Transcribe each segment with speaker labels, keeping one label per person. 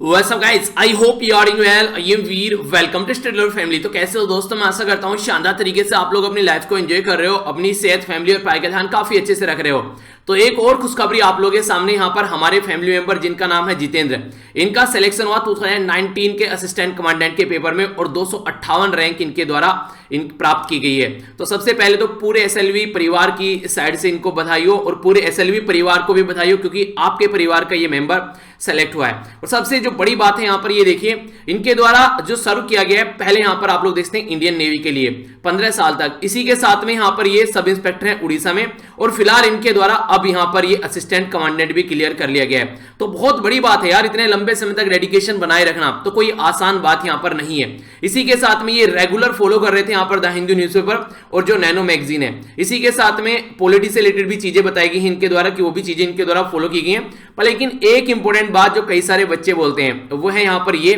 Speaker 1: What's up guys? I hope you are doing well. I am Veer. Welcome to study lover family. तो कैसे हो दोस्तों? मैं आशा करता हूँ शानदार तरीके से आप लोग अपनी लाइफ को एंजॉय कर रहे हो, अपनी सेहत, फैमिली और पढ़ाई का ध्यान काफी अच्छे से रख रहे हो। तो एक और खुशखबरी आप लोगों के सामने यहाँ पर हमारे फैमिली मेंबर जिनका नाम है जितेंद्र, इनका सिलेक्शन हुआ 2019 के असिस्टेंट कमांडेंट के पेपर में और 258 रैंक इनके द्वारा प्राप्त की गई है। तो सबसे पहले तो पूरे एसएलवी परिवार की साइड से इनको बधाई हो और पूरे एसएलवी परिवार को भी बधाई हो क्योंकि आपके परिवार का ये मेंबर सेलेक्ट हुआ है। और सबसे जो बड़ी बात है यहाँ पर ये देखिए, इनके द्वारा जो सर्व किया गया है, पहले यहाँ पर आप लोग देखते हैं इंडियन नेवी के लिए 15 साल तक, इसी के साथ में यहाँ पर ये सब इंस्पेक्टर हैं उड़ीसा में, और फिलहाल इनके द्वारा अब यहाँ पर ये असिस्टेंट कमांडेंट भी क्लियर कर लिया गया है। तो बहुत बड़ी बात है यार, इतने लंबे समय तक डेडिकेशन बनाए रखना तो कोई आसान बात यहाँ पर नहीं है। इसी के साथ में ये रेगुलर फॉलो कर रहे थे यहाँ पर द हिंदू न्यूज़पेपर और जो नैनो मैगजीन है, इसी के साथ में पॉलिटी से रिलेटेड भी चीजें बताई गई हैं इनके द्वारा कि वो भी चीजें इनके द्वारा फॉलो की गई हैं। पर लेकिन एक इंपॉर्टेंट बात जो कई सारे बच्चे बोलते हैं वो है यहाँ पर ये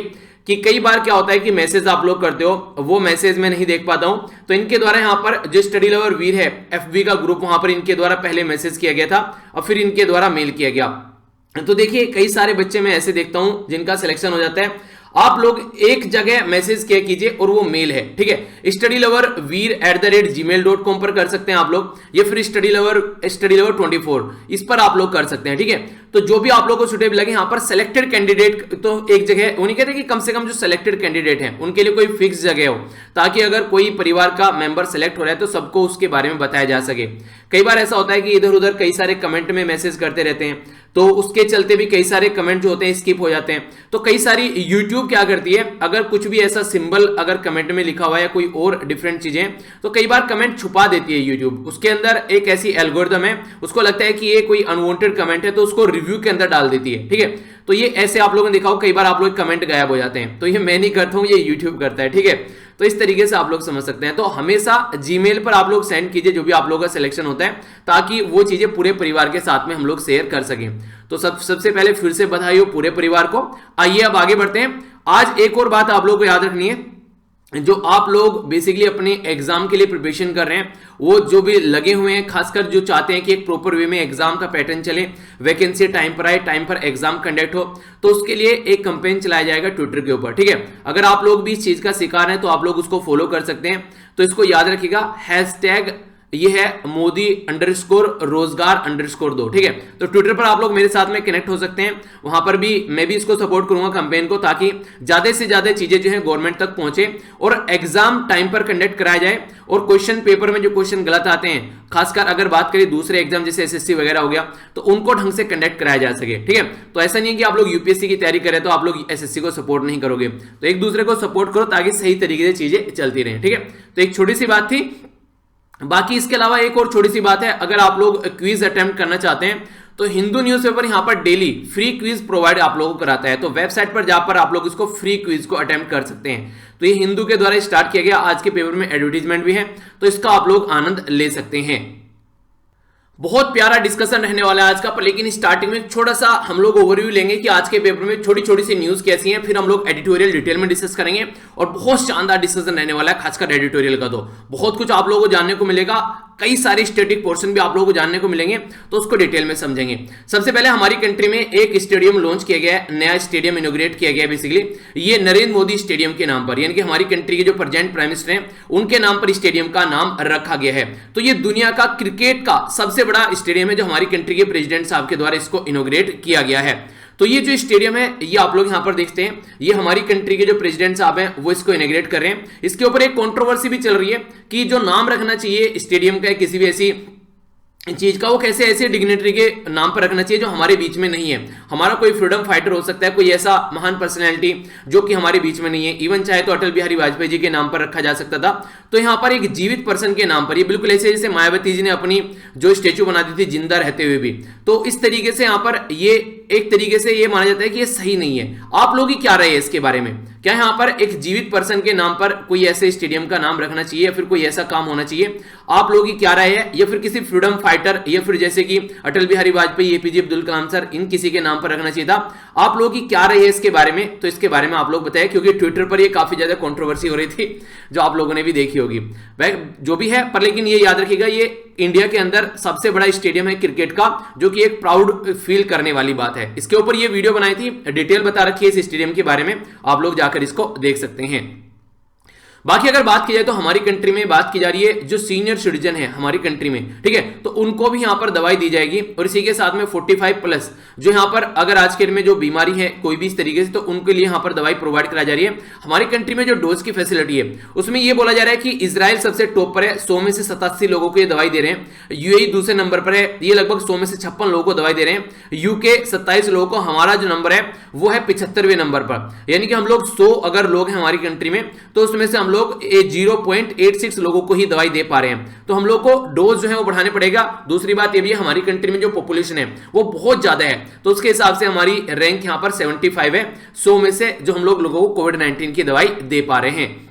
Speaker 1: कि कई बार क्या होता है कि मैसेज आप लोग करते हो, वो मैसेज मैं नहीं देख पाता हूं। तो इनके द्वारा यहाँ पर जो स्टडी लवर वीर है एफबी का ग्रुप, वहां पर इनके द्वारा पहले मैसेज किया गया था और फिर इनके द्वारा मेल किया गया। तो देखिए कई सारे बच्चे मैं ऐसे देखता हूं जिनका सिलेक्शन हो जाता है। आप लोग एक जगह मैसेज किया कीजिए और वो मेल है, ठीक है, स्टडी लवर वीर @gmail.com पर कर सकते हैं आप लोग, या फिर स्टडी लवर 24 इस पर आप लोग कर सकते हैं, ठीक है। तो जो भी आप लोग को सुटेबल लगे, यहाँ पर सिलेक्टेड कैंडिडेट तो एक जगह, वो नहीं कहते कि कम से कम जो सिलेक्टेड कैंडिडेट हैं उनके लिए कोई फिक्स जगह हो, ताकि अगर कोई परिवार का मेंबर सेलेक्ट हो रहा है तो सबको उसके बारे में बताया जा सके। कई बार ऐसा होता है कि इधर उधर कई सारे कमेंट में मैसेज करते रहते हैं, तो उसके चलते भी कई सारे कमेंट जो होते हैं स्किप हो जाते हैं। तो कई सारी यूट्यूब क्या करती है, अगर कुछ भी ऐसा सिंबल अगर कमेंट में लिखा हुआ है या कोई और डिफरेंट चीजें, तो कई बार कमेंट छुपा देती है यूट्यूब। उसके अंदर एक ऐसी एल्गोरिथम है, उसको लगता है कि ये कोई अनवांटेड कमेंट है तो उसको रिव्यू के अंदर डाल देती है, ठीक है। तो ये ऐसे आप लोगों ने देखा हो, कई बार आप लोग कमेंट गायब हो जाते हैं, तो ये मैं नहीं करता हूं, ये यूट्यूब करता है, ठीक है। तो इस तरीके से आप लोग समझ सकते हैं। तो हमेशा जीमेल पर आप लोग सेंड कीजिए जो भी आप लोगों का सिलेक्शन होता है, ताकि वो चीजें पूरे परिवार के साथ में हम लोग शेयर कर सकें। तो सबसे पहले फिर से बधाई हो पूरे परिवार को। आइए अब आगे बढ़ते हैं। आज एक और बात आप लोगों को याद रखनी है, जो आप लोग बेसिकली अपने एग्जाम के लिए प्रिपरेशन कर रहे हैं, वो जो भी लगे हुए हैं, खासकर जो चाहते हैं कि एक प्रॉपर वे में एग्जाम का पैटर्न चले, वैकेंसी टाइम पर आए, टाइम पर एग्जाम कंडक्ट हो, तो उसके लिए एक कैंपेन चलाया जाएगा ट्विटर के ऊपर, ठीक है। अगर आप लोग भी इस चीज का शिकार हैं तो आप लोग उसको फॉलो कर सकते हैं। तो इसको याद रखिएगा, हैशटैग ये है मोदी_रोजगार_2, ठीक है। तो ट्विटर पर आप लोग मेरे साथ में कनेक्ट हो सकते हैं, वहां पर भी मैं भी इसको सपोर्ट करूंगा कैंपेन को, ताकि ज्यादा से ज्यादा चीजें जो है गवर्नमेंट तक पहुंचे और एग्जाम टाइम पर कंडक्ट कराया जाए। और क्वेश्चन पेपर में जो क्वेश्चन गलत आते हैं, खासकर अगर बात करें दूसरे एग्जाम जैसे एसएससी वगैरह हो गया, तो उनको ढंग से कंडक्ट कराया जा सके, ठीक है। तो ऐसा नहीं है कि आप लोग यूपीएससी की तैयारी करें तो आप लोग एसएससी को सपोर्ट नहीं करोगे, तो एक दूसरे को सपोर्ट करो ताकि सही तरीके से चीजें चलती रहे, ठीक है। तो एक छोटी सी बात थी। बाकी इसके अलावा एक और छोटी सी बात है, अगर आप लोग क्विज अटेम्प्ट करना चाहते हैं तो हिंदू न्यूज़पेपर यहां पर डेली फ्री क्विज प्रोवाइड आप लोगों को कराता है। तो वेबसाइट पर जाकर आप लोग इसको फ्री क्विज को अटेम्प्ट कर सकते हैं। तो ये हिंदू के द्वारा स्टार्ट किया गया, आज के पेपर में एडवर्टीजमेंट भी है, तो इसका आप लोग आनंद ले सकते हैं। बहुत प्यारा डिस्कशन रहने वाला है आज का, पर लेकिन स्टार्टिंग में छोटा सा हम लोग ओवरव्यू लेंगे कि आज के पेपर में छोटी छोटी सी न्यूज कैसी हैं, फिर हम लोग एडिटोरियल डिटेल में डिस्कस करेंगे और बहुत शानदार डिस्कशन रहने वाला है, खासकर एडिटोरियल का। तो बहुत कुछ आप लोगों को जानने को मिलेगा, कई सारे स्टैटिक पोर्शन भी आप लोगों को जानने को मिलेंगे, तो उसको डिटेल में समझेंगे। सबसे पहले हमारी कंट्री में एक स्टेडियम लॉन्च किया गया है, नया स्टेडियम इनॉग्रेट किया गया है बेसिकली, ये नरेंद्र मोदी स्टेडियम के नाम पर, यानी कि हमारी कंट्री के जो प्रेजेंट प्राइम मिनिस्टर हैं उनके नाम पर स्टेडियम का नाम रखा गया है। तो ये दुनिया का क्रिकेट का सबसे बड़ा स्टेडियम है, जो हमारी कंट्री के प्रेसिडेंट साहब के द्वारा इसको इनॉग्रेट किया गया है। तो ये जो स्टेडियम है, ये आप लोग यहां पर देखते हैं, ये हमारी कंट्री के जो प्रेसिडेंट साहब हैं वो इसको इनॉग्रेट कर रहे हैं। इसके ऊपर एक कंट्रोवर्सी भी चल रही है कि जो नाम रखना चाहिए स्टेडियम का किसी भी ऐसी चीज का, वो कैसे ऐसे डिग्निटरी के नाम पर रखना चाहिए जो हमारे बीच में नहीं है। हमारा कोई फ्रीडम फाइटर हो सकता है, कोई ऐसा महान पर्सनैलिटी जो कि हमारे बीच में नहीं है, इवन चाहे तो अटल बिहारी वाजपेयी जी के नाम पर रखा जा सकता था। तो यहां पर एक जीवित पर्सन के नाम पर, ये बिल्कुल ऐसे जैसे मायावती जी ने अपनी जो स्टेचू बना दी थी जिंदा रहते हुए भी, तो इस तरीके से यहां पर ये एक तरीके से ये माना जाता है कि ये सही नहीं है। आप लोग की क्या राय है इसके बारे में? क्या यहां पर एक जीवित पर्सन के नाम पर कोई ऐसे स्टेडियम का नाम रखना चाहिए या फिर कोई ऐसा काम होना चाहिए? आप लोगों की क्या राय है? या फिर किसी फ्रीडम फाइटर या फिर जैसे कि अटल बिहारी वाजपेयी, एपीजे अब्दुल कलाम सर, इन किसी के नाम पर रखना चाहिए था? आप लोगों की क्या राय है इसके बारे में? तो इसके बारे में आप लोग बताएं, क्योंकि ट्विटर पर ये काफी ज्यादा कंट्रोवर्सी हो रही थी जो आप लोगों ने भी देखी होगी। वह जो भी है, पर लेकिन ये याद रखिएगा, ये इंडिया के अंदर सबसे बड़ा स्टेडियम है क्रिकेट का, जो कि एक प्राउड फील करने वाली बात है। है। इसके ऊपर ये वीडियो बनाई थी, डिटेल बता रखी है इस स्टेडियम के बारे में, आप लोग जाकर इसको देख सकते हैं। बाकी अगर बात की जाए तो हमारी कंट्री में बात की जा रही है जो सीनियर सिटीजन है हमारी कंट्री में, ठीक है, तो उनको भी यहां पर दवाई दी जाएगी और इसी के साथ में 45 प्लस जो यहां पर अगर आज के दिन में जो बीमारी है कोई भी इस तरीके से, तो उनके लिए यहां पर दवाई प्रोवाइड कराई जा रही है। हमारी कंट्री में जो डोज की फैसिलिटी है उसमें यह बोला जा रहा है कि इजराइल सबसे टॉप पर है, 100 में से 87 लोगों को ये दवाई दे रहे हैं। यूएई दूसरे नंबर पर है, ये लगभग 100 में से 56 लोगों को दवाई दे रहे हैं। यूके 27 लोगों को, हमारा जो नंबर है वो है 75वें नंबर पर, यानी कि हम लोग 100 अगर लोग हैं हमारी कंट्री में तो उसमें से हम लोग 0.86 लोगों को ही दवाई दे पा रहे हैं। तो हम लोग को डोज जो है वो बढ़ाने पड़ेगा। दूसरी बात ये भी है हमारी कंट्री में जो पॉपुलेशन है वो बहुत ज्यादा है, तो उसके हिसाब से हमारी रैंक यहां पर 75 है 100 में से जो हम लोगों को कोविड-19 की दवाई दे पा रहे हैं।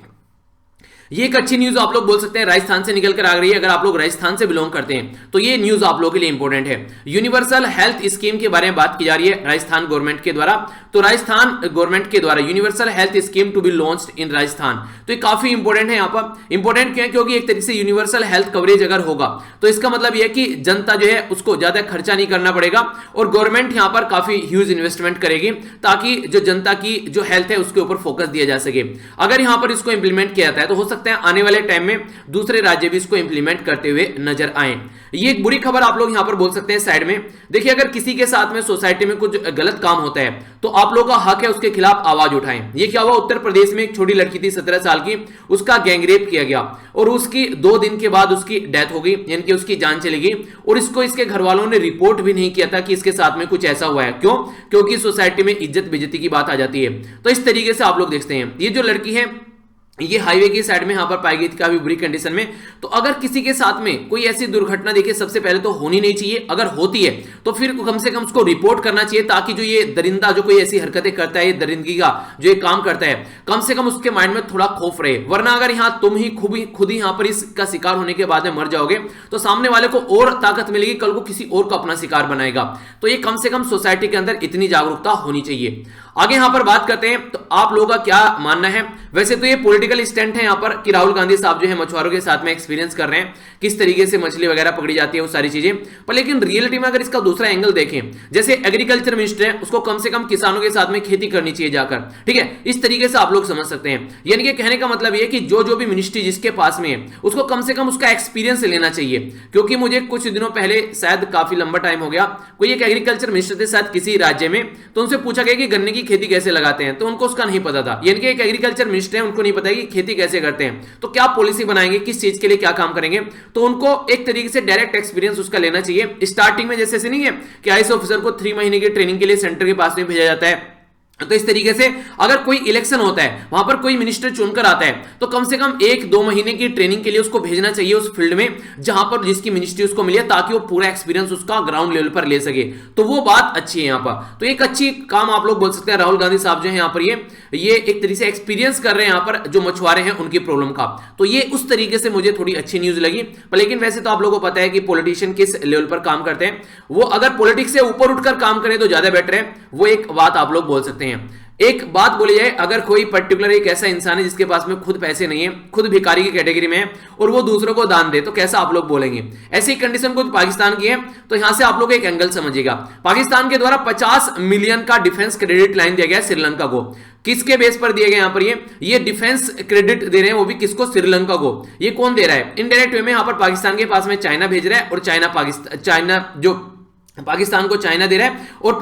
Speaker 1: ये एक अच्छी न्यूज आप लोग बोल सकते हैं, राजस्थान से निकल कर आ रही है। अगर आप लोग राजस्थान से बिलोंग करते हैं तो ये न्यूज आप लोगों के लिए इंपॉर्टेंट है। यूनिवर्सल हेल्थ स्कीम के बारे में बात की जा रही है राजस्थान गवर्नमेंट के द्वारा। तो राजस्थान गवर्नमेंट के द्वारा universal health scheme to be launched in Rajasthan, तो ये काफी इंपॉर्टेंट है। यहाँ पर इंपॉर्टेंट क्यों है? क्योंकि एक तरीके से यूनिवर्सल हेल्थ कवरेज अगर होगा तो इसका मतलब यह है कि जनता जो है उसको ज्यादा खर्चा नहीं करना पड़ेगा और गवर्नमेंट यहाँ पर काफी ह्यूज इन्वेस्टमेंट करेगी ताकि जो जनता की जो हेल्थ है उसके ऊपर फोकस दिया जा सके। अगर यहाँ पर इसको इंप्लीमेंट किया जाता है तो हो सकता है आने वाले टाइम में दूसरे राज्य भी इसको इंप्लीमेंट करते हुए नजर आए। ये एक बुरी खबर आप लोग यहां पर बोल सकते हैं साइड में। देखिए अगर किसी के साथ में सोसाइटी में कुछ गलत काम होता है तो आप लोगों का हक है उसके खिलाफ आवाज उठाएं। ये क्या हुआ, उत्तर प्रदेश में एक छोटी लड़की थी 17 साल की, उसका गैंगरेप किया गया और उसकी 2 दिन के बाद उसकी डेथ हो गई, यानी कि उसकी जान चली गई और इसको इसके घर वालों ने रिपोर्ट भी नहीं किया था कि इसके साथ में कुछ ऐसा हुआ है। क्यों? क्योंकि सोसाइटी में इज्जत बेइज्जती की बात आ जाती है। तो इस तरीके से आप लोग देखते हैं ये जो लड़की है ये हाईवे की साइड में यहां पर पाई गई थी काफी बुरी कंडीशन में। तो अगर किसी के साथ में कोई ऐसी दुर्घटना देखिए सबसे पहले तो होनी नहीं चाहिए, अगर होती है तो फिर कम से कम उसको रिपोर्ट करना चाहिए ताकि जो ये दरिंदा जो कोई ऐसी हरकतें करता है, ये दरिंदगी का जो ये काम करता है, कम से कम उसके माइंड में थोड़ा खौफ रहे। वरना अगर यहां तुम ही खुद ही यहां पर इसका शिकार होने के बाद में मर जाओगे तो सामने वाले को और ताकत मिलेगी, कल को किसी और को अपना शिकार बनाएगा। तो ये कम से कम सोसाइटी के अंदर इतनी जागरूकता होनी चाहिए। आगे यहां पर बात करते हैं तो आप लोगों का क्या मानना है। वैसे तो ये पॉलिटिकल स्टैंड है यहां पर कि राहुल गांधी साहब जो है मछुआरों के साथ में एक्सपीरियंस कर रहे हैं किस तरीके से मछली वगैरह पकड़ी जाती है वो सारी चीजें, पर लेकिन रियलिटी में अगर इसका दूसरा एंगल देखें, जैसे एग्रीकल्चर मिनिस्टर है उसको कम से कम किसानों के साथ में खेती करनी चाहिए जाकर, ठीक है, इस तरीके से आप लोग समझ सकते हैं। यानी कि कहने का मतलब ये कि जो भी मिनिस्ट्री जिसके पास में है उसको कम से कम उसका एक्सपीरियंस लेना चाहिए। क्योंकि मुझे कुछ दिनों पहले, शायद काफी लंबा टाइम हो गया, कोई एक एग्रीकल्चर मिनिस्टर थे शायद किसी राज्य में, तो उनसे पूछा गया कि गन्ने की खेती कैसे लगाते हैं, तो उनको उसका नहीं पता था। यानी कि एक एग्रीकल्चर मिनिस्टर है उनको नहीं पता कि खेती कैसे करते हैं, तो क्या पॉलिसी बनाएंगे, किस चीज के लिए क्या काम करेंगे, तो उनको एक तरीके से डायरेक्ट एक्सपीरियंस उसका लेना चाहिए। स्टार्टिंग में जैसे नहीं है कि आईएएस ऑफिसर को 3 महीने की ट्रेनिंग के लिए सेंटर के पास में भेजा जाता है, तो इस तरीके से अगर कोई इलेक्शन होता है वहां पर कोई मिनिस्टर चुनकर आता है तो कम से कम 1-2 महीने की ट्रेनिंग के लिए उसको भेजना चाहिए उस फील्ड में जहां पर जिसकी मिनिस्ट्री उसको मिली है, ताकि वो पूरा एक्सपीरियंस उसका ग्राउंड लेवल पर ले सके। तो वो बात अच्छी है यहां पर। तो एक अच्छी काम आप लोग बोल सकते हैं राहुल गांधी साहब जो है यहां पर ये एक तरीके से एक्सपीरियंस कर रहे हैं यहां पर जो मछुआरे हैं उनकी प्रॉब्लम का। तो ये उस तरीके से मुझे थोड़ी अच्छी न्यूज लगी। पर लेकिन वैसे तो आप लोगों को पता है कि पॉलिटिशियन किस लेवल पर काम करते हैं, वो अगर पॉलिटिक्स से ऊपर उठकर काम करें तो ज्यादा बेटर है, वो एक बात आप लोग बोल सकते हैं। एक बात बोली जाए, अगर कोई पर्टिकुलर एक ऐसा इंसान है जिसके पास में खुद पैसे नहीं है, खुद भिखारी की कैटेगरी में है और वो दूसरों को दान दे, तो कैसा आप लोग बोलेंगे? ऐसी कंडीशन कुछ पाकिस्तान की है। तो यहां से आप लोग एक एंगल समझिएगा, पाकिस्तान के द्वारा 50 मिलियन का डिफेंस क्रेडिट लाइन दिया गया श्रीलंका को। किसके बेस पर दिए गए? यहां पर ये डिफेंस क्रेडिट दे रहे हैं, वो भी किसको? श्रीलंका को। ये कौन दे रहा है? इनडायरेक्ट वे में यहां पर पाकिस्तान के पास में चाइना भेज रहा है और चाइना जो पाकिस्तान को चाइना दे रहा है और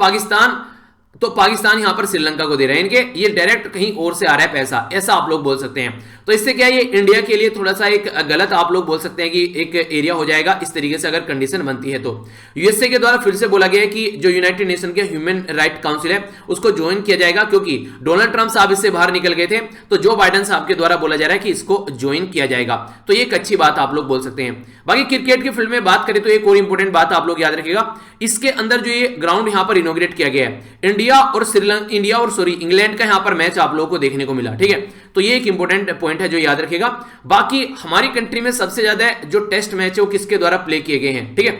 Speaker 1: पाकिस्तान यहां पर श्रीलंका को दे रहे हैं। इनके ये डायरेक्ट कहीं और से आ रहा है पैसा, ऐसा आप लोग बोल सकते हैं। तो इससे क्या ये इंडिया के लिए थोड़ा सा एक गलत आप लोग बोल सकते हैं कि एक एरिया हो जाएगा इस तरीके से अगर कंडीशन बनती है। तो यूएसए के द्वारा फिर से बोला गया है कि जो यूनाइटेड नेशन के ह्यूमन राइट काउंसिल है उसको ज्वाइन किया जाएगा, क्योंकि डोनाल्ड ट्रंप साहब इससे बाहर निकल गए थे, तो जो बाइडेन साहब के द्वारा बोला जा रहा है कि इसको ज्वाइन किया जाएगा। तो ये एक अच्छी बात आप लोग बोल सकते हैं। बाकी क्रिकेट की फील्ड में बात करें तो एक और इंपॉर्टेंट बात आप लोग याद रखिएगा, इसके अंदर जो ये ग्राउंड यहां पर इनॉग्रेट किया गया है, इंडिया और इंग्लैंड का यहां पर मैच आप लोगों को देखने को मिला, ठीक है। तो ये एक इंपॉर्टेंट पॉइंट है जो याद रखिएगा। बाकी हमारी कंट्री में सबसे ज्यादा जो टेस्ट मैच है वो किसके द्वारा प्ले किए गए हैं, ठीक है।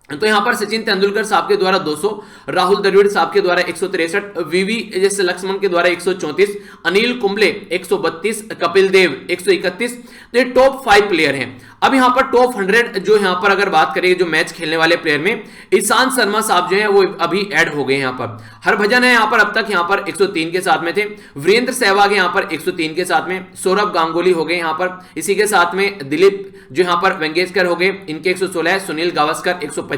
Speaker 1: तो यहां पर सचिन तेंदुलकर साहब के द्वारा 200, राहुल द्रविड़ साहब के द्वारा 163, वीवी जैसे लक्ष्मण के द्वारा 134, अनिल कुंबले 132, कपिल देव 131। तो ये टॉप 5 प्लेयर हैं। अब यहां पर टॉप 100 जो यहां पर अगर बात करें जो मैच खेलने वाले प्लेयर में, ईशांत शर्मा साहब जो है वो अभी ऐड हो गए यहां पर। हरभजन है यहां पर अब तक यहां पर 103 के साथ में थे। वीरेंद्र सहवाग यहां पर 103 के साथ में। सौरभ गांगुली हो गए यहां पर। इसी के साथ में दिलीप जो यहां पर वेंगेशकर हो गए, इनके 116 है। सुनील गावस्कर 125।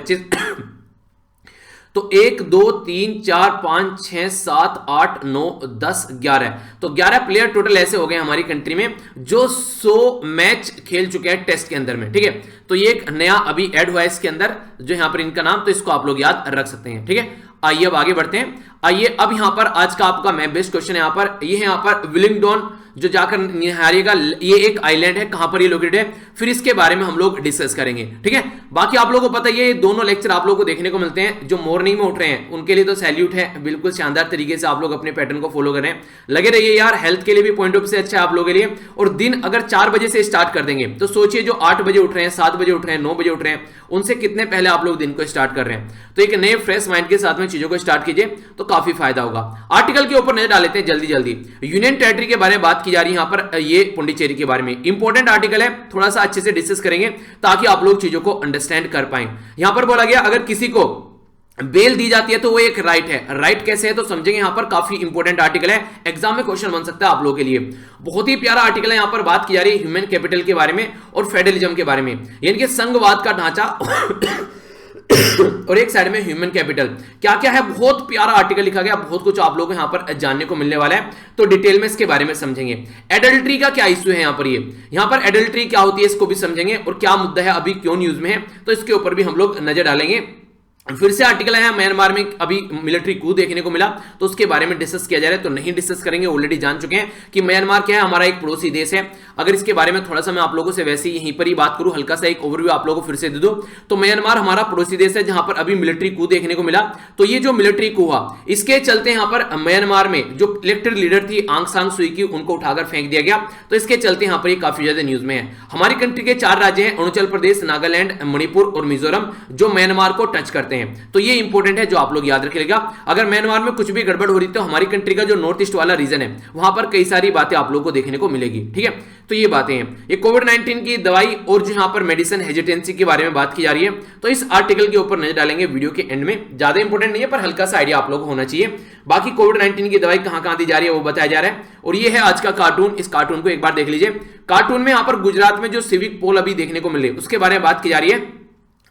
Speaker 1: तो 1 2 3 4 5 6 7 8 9 10 11, तो 11 प्लेयर टोटल ऐसे हो गए हमारी कंट्री में जो 100 मैच खेल चुके हैं टेस्ट के अंदर में। ठीक है, तो ये एक नया अभी ऐड हुआ है इसके अंदर जो यहां पर इनका नाम, तो इसको आप लोग याद रख सकते हैं। ठीक है, आइए अब आगे बढ़ते हैं। आइए अब यहां पर आज का आपका मैं बेस्ट क्वेश्चन है यहां पर, ये है यहां पर विलिंगडन जो जाकर निहारिएगा, ये एक आइलैंड है, कहां पर ये लोकेटेड है, फिर इसके बारे में हम लोग डिस्कस करेंगे। ठीक है, बाकी आप लोगों को पता ही है ये दोनों लेक्चर आप लोगों को देखने को मिलते हैं जो मॉर्निंग में उठ रहे हैं, उनके लिए तो सैल्यूट है, बिल्कुल शानदार तरीके से आप लोग अपने पैटर्न को फॉलो कर रहे हैं। लगे रहिए यार, हेल्थ के लिए भी पॉइंट ऑफ से अच्छा है आप लोगों के लिए। और दिन अगर 4 बजे से स्टार्ट कर देंगे तो सोचिए जो 8 बजे उठ रहे हैं, 7 बजे उठ रहे हैं, 9 बजे उठ रहे हैं, उनसे कितने पहले आप लोग दिन को स्टार्ट कर रहे हैं। तो एक नए फ्रेश माइंड के साथ में चीजों को स्टार्ट कीजिए तो काफी फायदा होगा। आर्टिकल के ऊपर नजर डाल लेते हैं जल्दी जल्दी। यूनियन टेरिटरी के बारे में बात की जा रही है यहां पर, ये पुडुचेरी के बारे में इंपॉर्टेंट आर्टिकल है, थोड़ा सा अच्छे से डिस्कस करेंगे ताकि आप लोग चीजों को अंडरस्टैंड कर पाए। यहां पर बोला गया अगर किसी को बेल दी जाती है तो वो एक राइट है। राइट कैसे है तो समझेंगे, यहां पर काफी इंपॉर्टेंट आर्टिकल है, एग्जाम में क्वेश्चन बन सकता है आप लोगों के लिए। बहुत ही प्यारा आर्टिकल है, यहां पर बात की जा रही है ह्यूमन कैपिटल के बारे में और फेडरलिज्म के बारे में, यानी कि संघवाद का ढांचा और एक साइड में ह्यूमन कैपिटल क्या क्या है। बहुत प्यारा आर्टिकल लिखा गया, बहुत कुछ आप लोगों को यहां पर जानने को मिलने वाला है, तो डिटेल में इसके बारे में समझेंगे। एडल्ट्री का क्या इश्यू है यहां पर, ये यहां पर एडल्ट्री क्या होती है इसको भी समझेंगे, और क्या मुद्दा है अभी क्यों न्यूज में है, तो इसके ऊपर भी हम लोग नजर डालेंगे। फिर से आर्टिकल है म्यांमार में अभी मिलिट्री कू देखने को मिला, तो उसके बारे में डिस्कस किया जा रहा है, तो नहीं डिस्कस करेंगे, ऑलरेडी जान चुके हैं कि म्यांमार क्या है, हमारा एक पड़ोसी देश है। अगर इसके बारे में थोड़ा सा मैं आप लोगों से वैसे यहीं पर ही बात करूं, हल्का सा एक ओवरव्यू आप लोगों को फिर से दे दूं, तो म्यांमार हमारा पड़ोसी देश है जहां पर अभी मिलिट्री कू देखने को मिला। तो ये जो मिलिट्री कू हुआ, इसके चलते यहां पर म्यांमार में जो इलेक्टेड लीडर थी आंग सान सुई की, उनको उठाकर फेंक दिया गया, तो इसके चलते यहां पर ये काफी ज्यादा न्यूज में है। हमारी कंट्री के 4 राज्य हैं, अरुणाचल प्रदेश, नागालैंड, मणिपुर और मिजोरम, जो म्यांमार को टच करते हैं, तो ये इंपॉर्टेंट है जो आप लोग याद रखिएगा। अगर म्यांमार में कुछ भी गड़बड़ हो रही तो हमारी कंट्री का जो नॉर्थ ईस्ट वाला रीजन है वहां पर कई सारी बातें आप लोगों को देखने को मिलेगी। ठीक है, तो ये बातें हैं, ये कोविड-19 की दवाई और जो यहां पर मेडिसिन हेजिटेंसी के बारे में बात की जा रही है, तो इस आर्टिकल के ऊपर नजर डालेंगे वीडियो के एंड में। ज्यादा इंपॉर्टेंट नहीं है पर हल्का सा आइडिया आप लोगों को होना चाहिए। बाकी कोविड-19 की दवाई कहां दी जा रही है वो बताया जा रहा है। और ये है आज का कार्टून, इस कार्टून को एक बार देख लीजिए। कार्टून में यहां पर गुजरात में जो सिविक पोल अभी देखने को मिले उसके बारे में बात की जा रही है।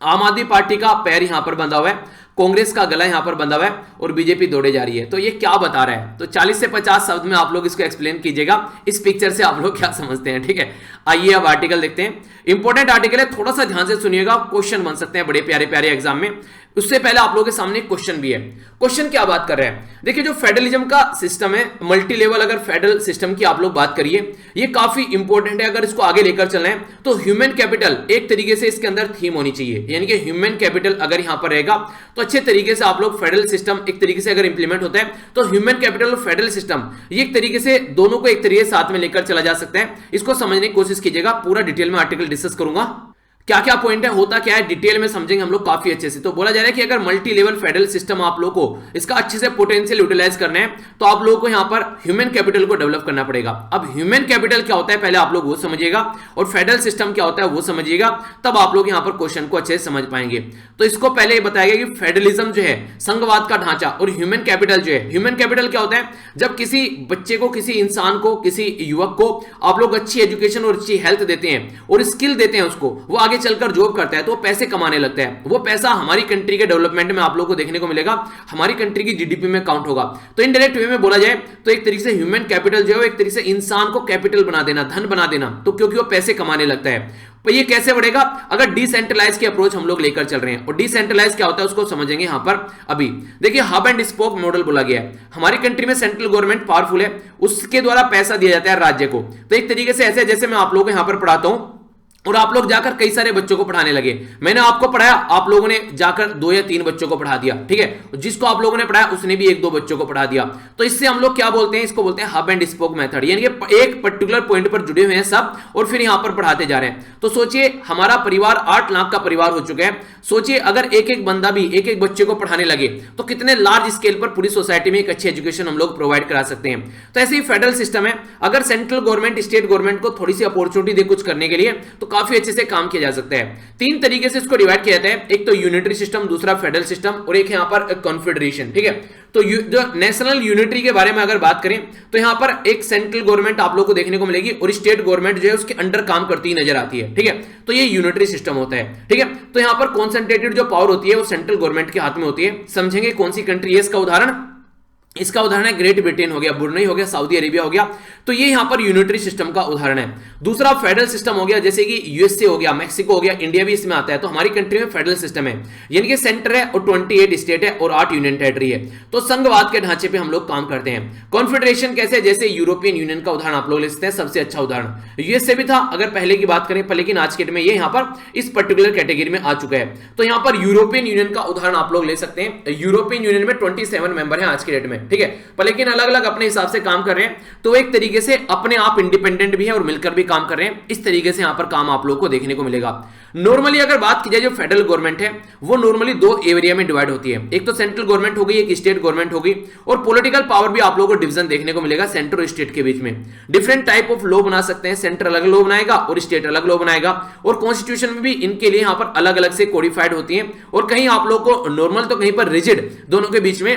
Speaker 1: आम आदमी पार्टी का पैर यहां पर बंधा हुआ है, कांग्रेस का गला यहां पर बंधा हुआ है और बीजेपी दौड़े जा रही है। तो ये क्या बता रहा है, तो 40 से 50 शब्द में आप लोग इसको एक्सप्लेन कीजिएगा, इस पिक्चर से आप लोग क्या समझते हैं। ठीक है, आइए अब आर्टिकल देखते हैं। इंपॉर्टेंट आर्टिकल है, थोड़ा सा ध्यान से सुनिएगा, क्वेश्चन बन सकते हैं बड़े प्यारे प्यारे एग्जाम में। उससे पहले आप लोगों के सामने क्वेश्चन भी है। क्वेश्चन क्या बात कर रहे हैं, देखिए जो फेडरलिज्म का सिस्टम है, मल्टी लेवल अगर फेडरल सिस्टम की आप लोग बात करिए, ये काफी इंपॉर्टेंट है। अगर इसको आगे लेकर चलना है तो ह्यूमन कैपिटल एक तरीके से इसके अंदर थीम होनी चाहिए, यानी कि ह्यूमन कैपिटल अगर यहां पर रहेगा तो अच्छे तरीके से आप लोग फेडरल सिस्टम एक तरीके से अगर इंप्लीमेंट होता है तो ह्यूमन कैपिटल और फेडरल सिस्टम ये एक तरीके से दोनों को एक तरीके से साथ में लेकर चला जा सकता है। इसको समझने की कोशिश कीजिएगा, पूरा डिटेल में आर्टिकल डिस्कस करूंगा, क्या क्या पॉइंट है, होता क्या है, डिटेल में समझेंगे हम लोग काफी अच्छे से। तो बोला जा रहा है कि अगर मल्टी लेवल फेडरल सिस्टम आप लोगों को इसका अच्छे से पोटेंशियल यूटिलाइज करना है तो आप लोगों को यहां पर ह्यूमन कैपिटल को डेवलप करना पड़ेगा। अब ह्यूमन कैपिटल क्या होता है पहले आप लोग वो समझिएगा, और फेडरल सिस्टम क्या होता है वो समझिएगा, तब आप लोग यहां पर क्वेश्चन को अच्छे से समझ पाएंगे। तो इसको पहले बताया गया कि फेडरलिज्म जो है संघवाद का ढांचा, और ह्यूमन कैपिटल जो है, ह्यूमन कैपिटल क्या होता है, जब किसी बच्चे को, किसी इंसान को, किसी युवक को आप लोग अच्छी एजुकेशन और अच्छी हेल्थ देते हैं और स्किल देते हैं उसको, वो आगे चलकर जॉब करता है तो पैसे कमाने लगता है। वो पैसा हमारी कंट्री के डेवलपमेंट में आप लोगों को देखने को मिलेगा, हमारी कंट्री की जीडीपी में काउंट होगा। तो इनडायरेक्ट वे में बोला जाए तो एक तरीके से ह्यूमन कैपिटल जो है एक तरीके से इंसान को कैपिटल बना देना, धन बना देना, तो क्योंकि वो पैसे कमाने लगता है। तो ये कैसे बढ़ेगा, अगर डिसेंट्रलाइज की अप्रोच हम लोग लेकर चल रहे हैं। और डिसेंट्रलाइज क्या होता है उसको समझेंगे यहां पर। अभी देखिए हब एंड स्पोक मॉडल बोला गया है, हमारी कंट्री में सेंट्रल गवर्नमेंट पावरफुल है, उसके द्वारा पैसा दिया जाता है राज्य को। तो एक तरीके से ऐसे, जैसे मैं आप लोगों को यहां पर पढ़ाता हूं, और आप लोग जाकर कई सारे बच्चों को पढ़ाने लगे। मैंने आपको पढ़ाया, आप लोगों ने जाकर 2 या 3 बच्चों को पढ़ा दिया, ठीक है। जिसको आप लोगों ने पढ़ाया उसने भी 1-2 बच्चों को पढ़ा दिया। तो इससे हम लोग क्या बोलते हैं, इसको बोलते हैं हब एंड स्पोक मेथड, यानी कि एक पर्टिकुलर पॉइंट पर जुड़े हुए हैं सब और फिर यहां पर पढ़ाते जा रहे हैं। तो सोचिए हमारा परिवार 8 लाख का परिवार हो चुका है। सोचिए अगर एक एक बंदा भी एक एक बच्चे को पढ़ाने लगे तो कितने लार्ज स्केल पर पूरी सोसाइटी में एक अच्छी एजुकेशन हम लोग प्रोवाइड करा सकते हैं। तो ऐसे ही फेडरल सिस्टम है, अगर सेंट्रल गवर्नमेंट स्टेट गवर्नमेंट को थोड़ी सी अपॉर्चुनिटी दे कुछ करने के लिए तो काफी अच्छे से काम किया जा सकता है। 3 तरीके से इसको डिवाइड किया जाता है, एक तो यूनिटरी सिस्टम, दूसरा फेडरल सिस्टम और एक यहां पर कॉन्फेडरेशन, ठीक है। तो जो नेशनल यूनिटरी के बारे में अगर बात करें तो यहां पर एक सेंट्रल गवर्नमेंट आप लोगों को देखने को मिलेगी और स्टेट गवर्नमेंट जो है उसके अंडर काम करती नजर आती है, ठीक है। तो ये यूनिटरी सिस्टम होता है, ठीक है। तो यहां पर कॉन्सेंट्रेटेड जो पावर होती है वो सेंट्रल गवर्नमेंट के हाथ में होती है। समझेंगे कौन सी कंट्री है इसका उदाहरण, इसका उदाहरण है ग्रेट ब्रिटेन हो गया, ब्रुनेई हो गया, सऊदी अरेबिया हो गया। तो ये यहां पर यूनिटरी सिस्टम का उदाहरण है। दूसरा फेडरल सिस्टम हो गया, जैसे कि यूएसए हो गया, मैक्सिको हो गया, इंडिया भी इसमें आता है। तो हमारी कंट्री में फेडरल सिस्टम है, यानी कि सेंटर है और 28 स्टेट है और 8 यूनियन टेरिटरी है। तो संघवाद के ढांचे पे हम लोग काम करते हैं। कॉन्फेडरेशन कैसे, जैसे यूरोपियन यूनियन का उदाहरण आप लोग ले सकते हैं, सबसे अच्छा उदाहरण। यूएसए भी था अगर पहले की बात करें, लेकिन आज के डेट में ये यहां पर इस पर्टिकुलर कैटेगरी में आ चुका है। तो यहां पर यूरोपियन यूनियन का उदाहरण आप लोग ले सकते हैं। यूरोपियन यूनियन में 27 मेंबर है आज के डेट में, ठीक है। लेकिन अलग अलग अपने हिसाब से काम कर रहे हैं, तो एक तरीके से अपने आप इंडिपेंडेंट भी है और मिलकर भी काम कर रहे हैं। इस तरीके से यहां पर काम आप लोगों को देखने को मिलेगा। नॉर्मली अगर बात की जाए जो फेडरल गवर्नमेंट है वो नॉर्मली 2 एरिया में डिवाइड होती है, एक तो सेंट्रल गवर्नमेंट होगी, एक स्टेट गवर्नमेंट होगी। और पॉलिटिकल पावर भी आप लोगों को डिवीजन देखने को मिलेगा सेंटर और स्टेट के बीच में। डिफरेंट टाइप ऑफ लॉ बना सकते हैं, सेंटर अलग लॉ बनाएगा और स्टेट अलग लॉ बनाएगा। और कॉन्स्टिट्यूशन में भी इनके लिए यहां पर अलग अलग से कोडिफाइड होती है और कहीं आप लोगों को नॉर्मल तो कहीं पर रिजिड, दोनों के बीच में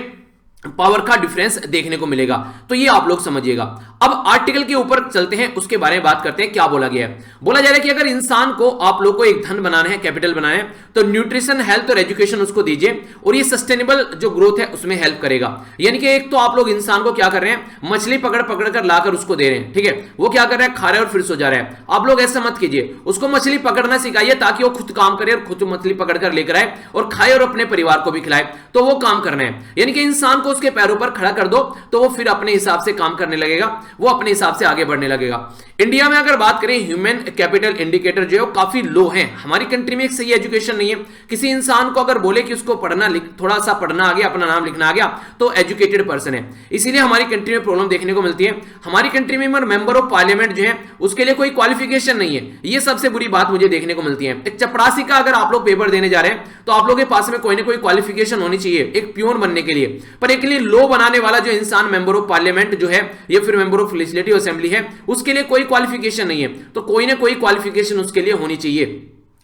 Speaker 1: पावर का डिफरेंस देखने को मिलेगा। तो ये आप लोग समझिएगा। अब आर्टिकल के ऊपर चलते हैं, उसके बारे में बात करते हैं। क्या बोला गया है, बोला जा रहा है कि अगर इंसान को आप लोग को एक धन बनाना है, कैपिटल बनाना है, तो न्यूट्रिशन, हेल्थ और एजुकेशन उसको दीजिए और ये सस्टेनेबल जो ग्रोथ है उसमें हेल्प करेगा। यानी कि एक तो आप लोग इंसान को क्या कर रहे हैं, मछली पकड़ पकड़ कर लाकर उसको दे रहे हैं, ठीक है। वो क्या कर रहा है, खा रहा है और फिर सो जा रहा है। आप लोग ऐसा मत कीजिए, उसको मछली पकड़ना सिखाइए ताकि वो खुद काम करे और खुद मछली पकड़ कर लेकर आए और खाए और अपने परिवार को भी खिलाए। तो वो काम करना है, यानी कि इंसान को उसके पैरों पर खड़ा कर दो तो वो फिर अपने हिसाब से काम करने लगेगा, वो अपने हिसाब से आगे बढ़ने लगेगा। इंडिया में अगर बात करें ह्यूमन कैपिटल इंडिकेटर जो है वो काफी लो है। हमारी कंट्री में एक सही एजुकेशन नहीं है। किसी इंसान को अगर बोले कि उसको पढ़ना थोड़ा सा पढ़ना आ गया, अपना नाम लिखना आ गया, तो एजुकेटेड पर्सन है। इसीलिए हमारी कंट्री में प्रॉब्लम देखने को मिलती है। हमारी कंट्री में मेंबर ऑफ पार्लियामेंट जो है उसके लिए कोई क्वालिफिकेशन नहीं है। ये सबसे बुरी बात मुझे देखने को मिलती है। एक चपरासी का अगर आप लोग पेपर देने जा रहे हैं तो आप लोगों के पास में कोई ना कोई क्वालिफिकेशन होनी चाहिए एक प्योन बनने के लिए। पर एक लिए लो बनाने वाला जो इंसान मेंबर ऑफ पार्लियामेंट जो है या फिर मेंबर ऑफ लेजिस्लेटिव असेंबली है, उसके लिए कोई क्वालिफिकेशन नहीं है। तो कोई ना कोई क्वालिफिकेशन उसके लिए होनी चाहिए,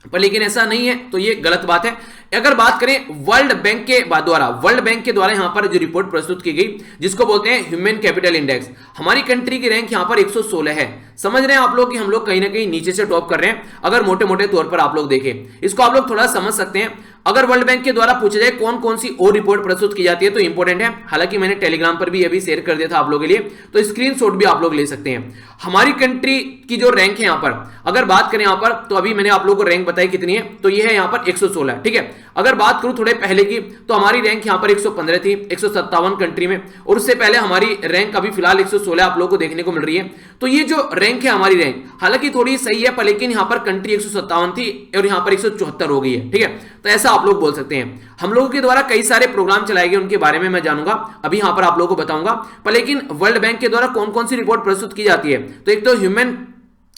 Speaker 1: पर लेकिन ऐसा नहीं है, तो ये गलत बात है। अगर बात करें वर्ल्ड बैंक के द्वारा यहां पर जो रिपोर्ट प्रस्तुत की गई जिसको बोलते हैं ह्यूमन कैपिटल इंडेक्स, हमारी कंट्री की रैंक यहां पर 116 है। समझ रहे हैं आप लोग कि हम लोग कहीं ना कहीं नीचे से टॉप कर रहे हैं। अगर मोटे मोटे तौर पर आप लोग देखें, इसको आप लोग थोड़ा समझ सकते हैं। अगर वर्ल्ड बैंक के द्वारा पूछा जाए कौन कौन सी और रिपोर्ट प्रस्तुत की जाती है तो इंपॉर्टेंट है। हालांकि मैंने टेलीग्राम पर भी अभी शेयर कर दिया था आप लोगों के लिए, तो स्क्रीनशॉट भी आप लोग ले सकते हैं। हमारी कंट्री की जो रैंक है यहां पर, अगर बात करें यहां पर, तो अभी मैंने आप लोगों को रैंक बताई कितनी है, तो ये है यहां पर 116, ठीक है। अगर बात करूं थोड़े पहले की, तो हमारी रैंक यहां पर 115 थी 157 कंट्री में, और उससे पहले हमारी रैंक अभी फिलहाल 116 आप लोगों को देखने को मिल रही है। तो ये जो रैंक है हमारी रैंक, हालांकि थोड़ी सही है, पर लेकिन यहां पर कंट्री 157 थी और यहां पर 174 हो गई है, ठीक है। तो ऐसा आप लोग बोल सकते हैं। हम लोगों के द्वारा कई सारे प्रोग्राम चलाए गए, उनके बारे में मैं जानूंगा, अभी यहां पर आप लोगों को बताऊंगा। पर लेकिन वर्ल्ड बैंक के द्वारा कौन कौन सी रिपोर्ट प्रस्तुत की जाती है, तो एक तो ह्यूमन,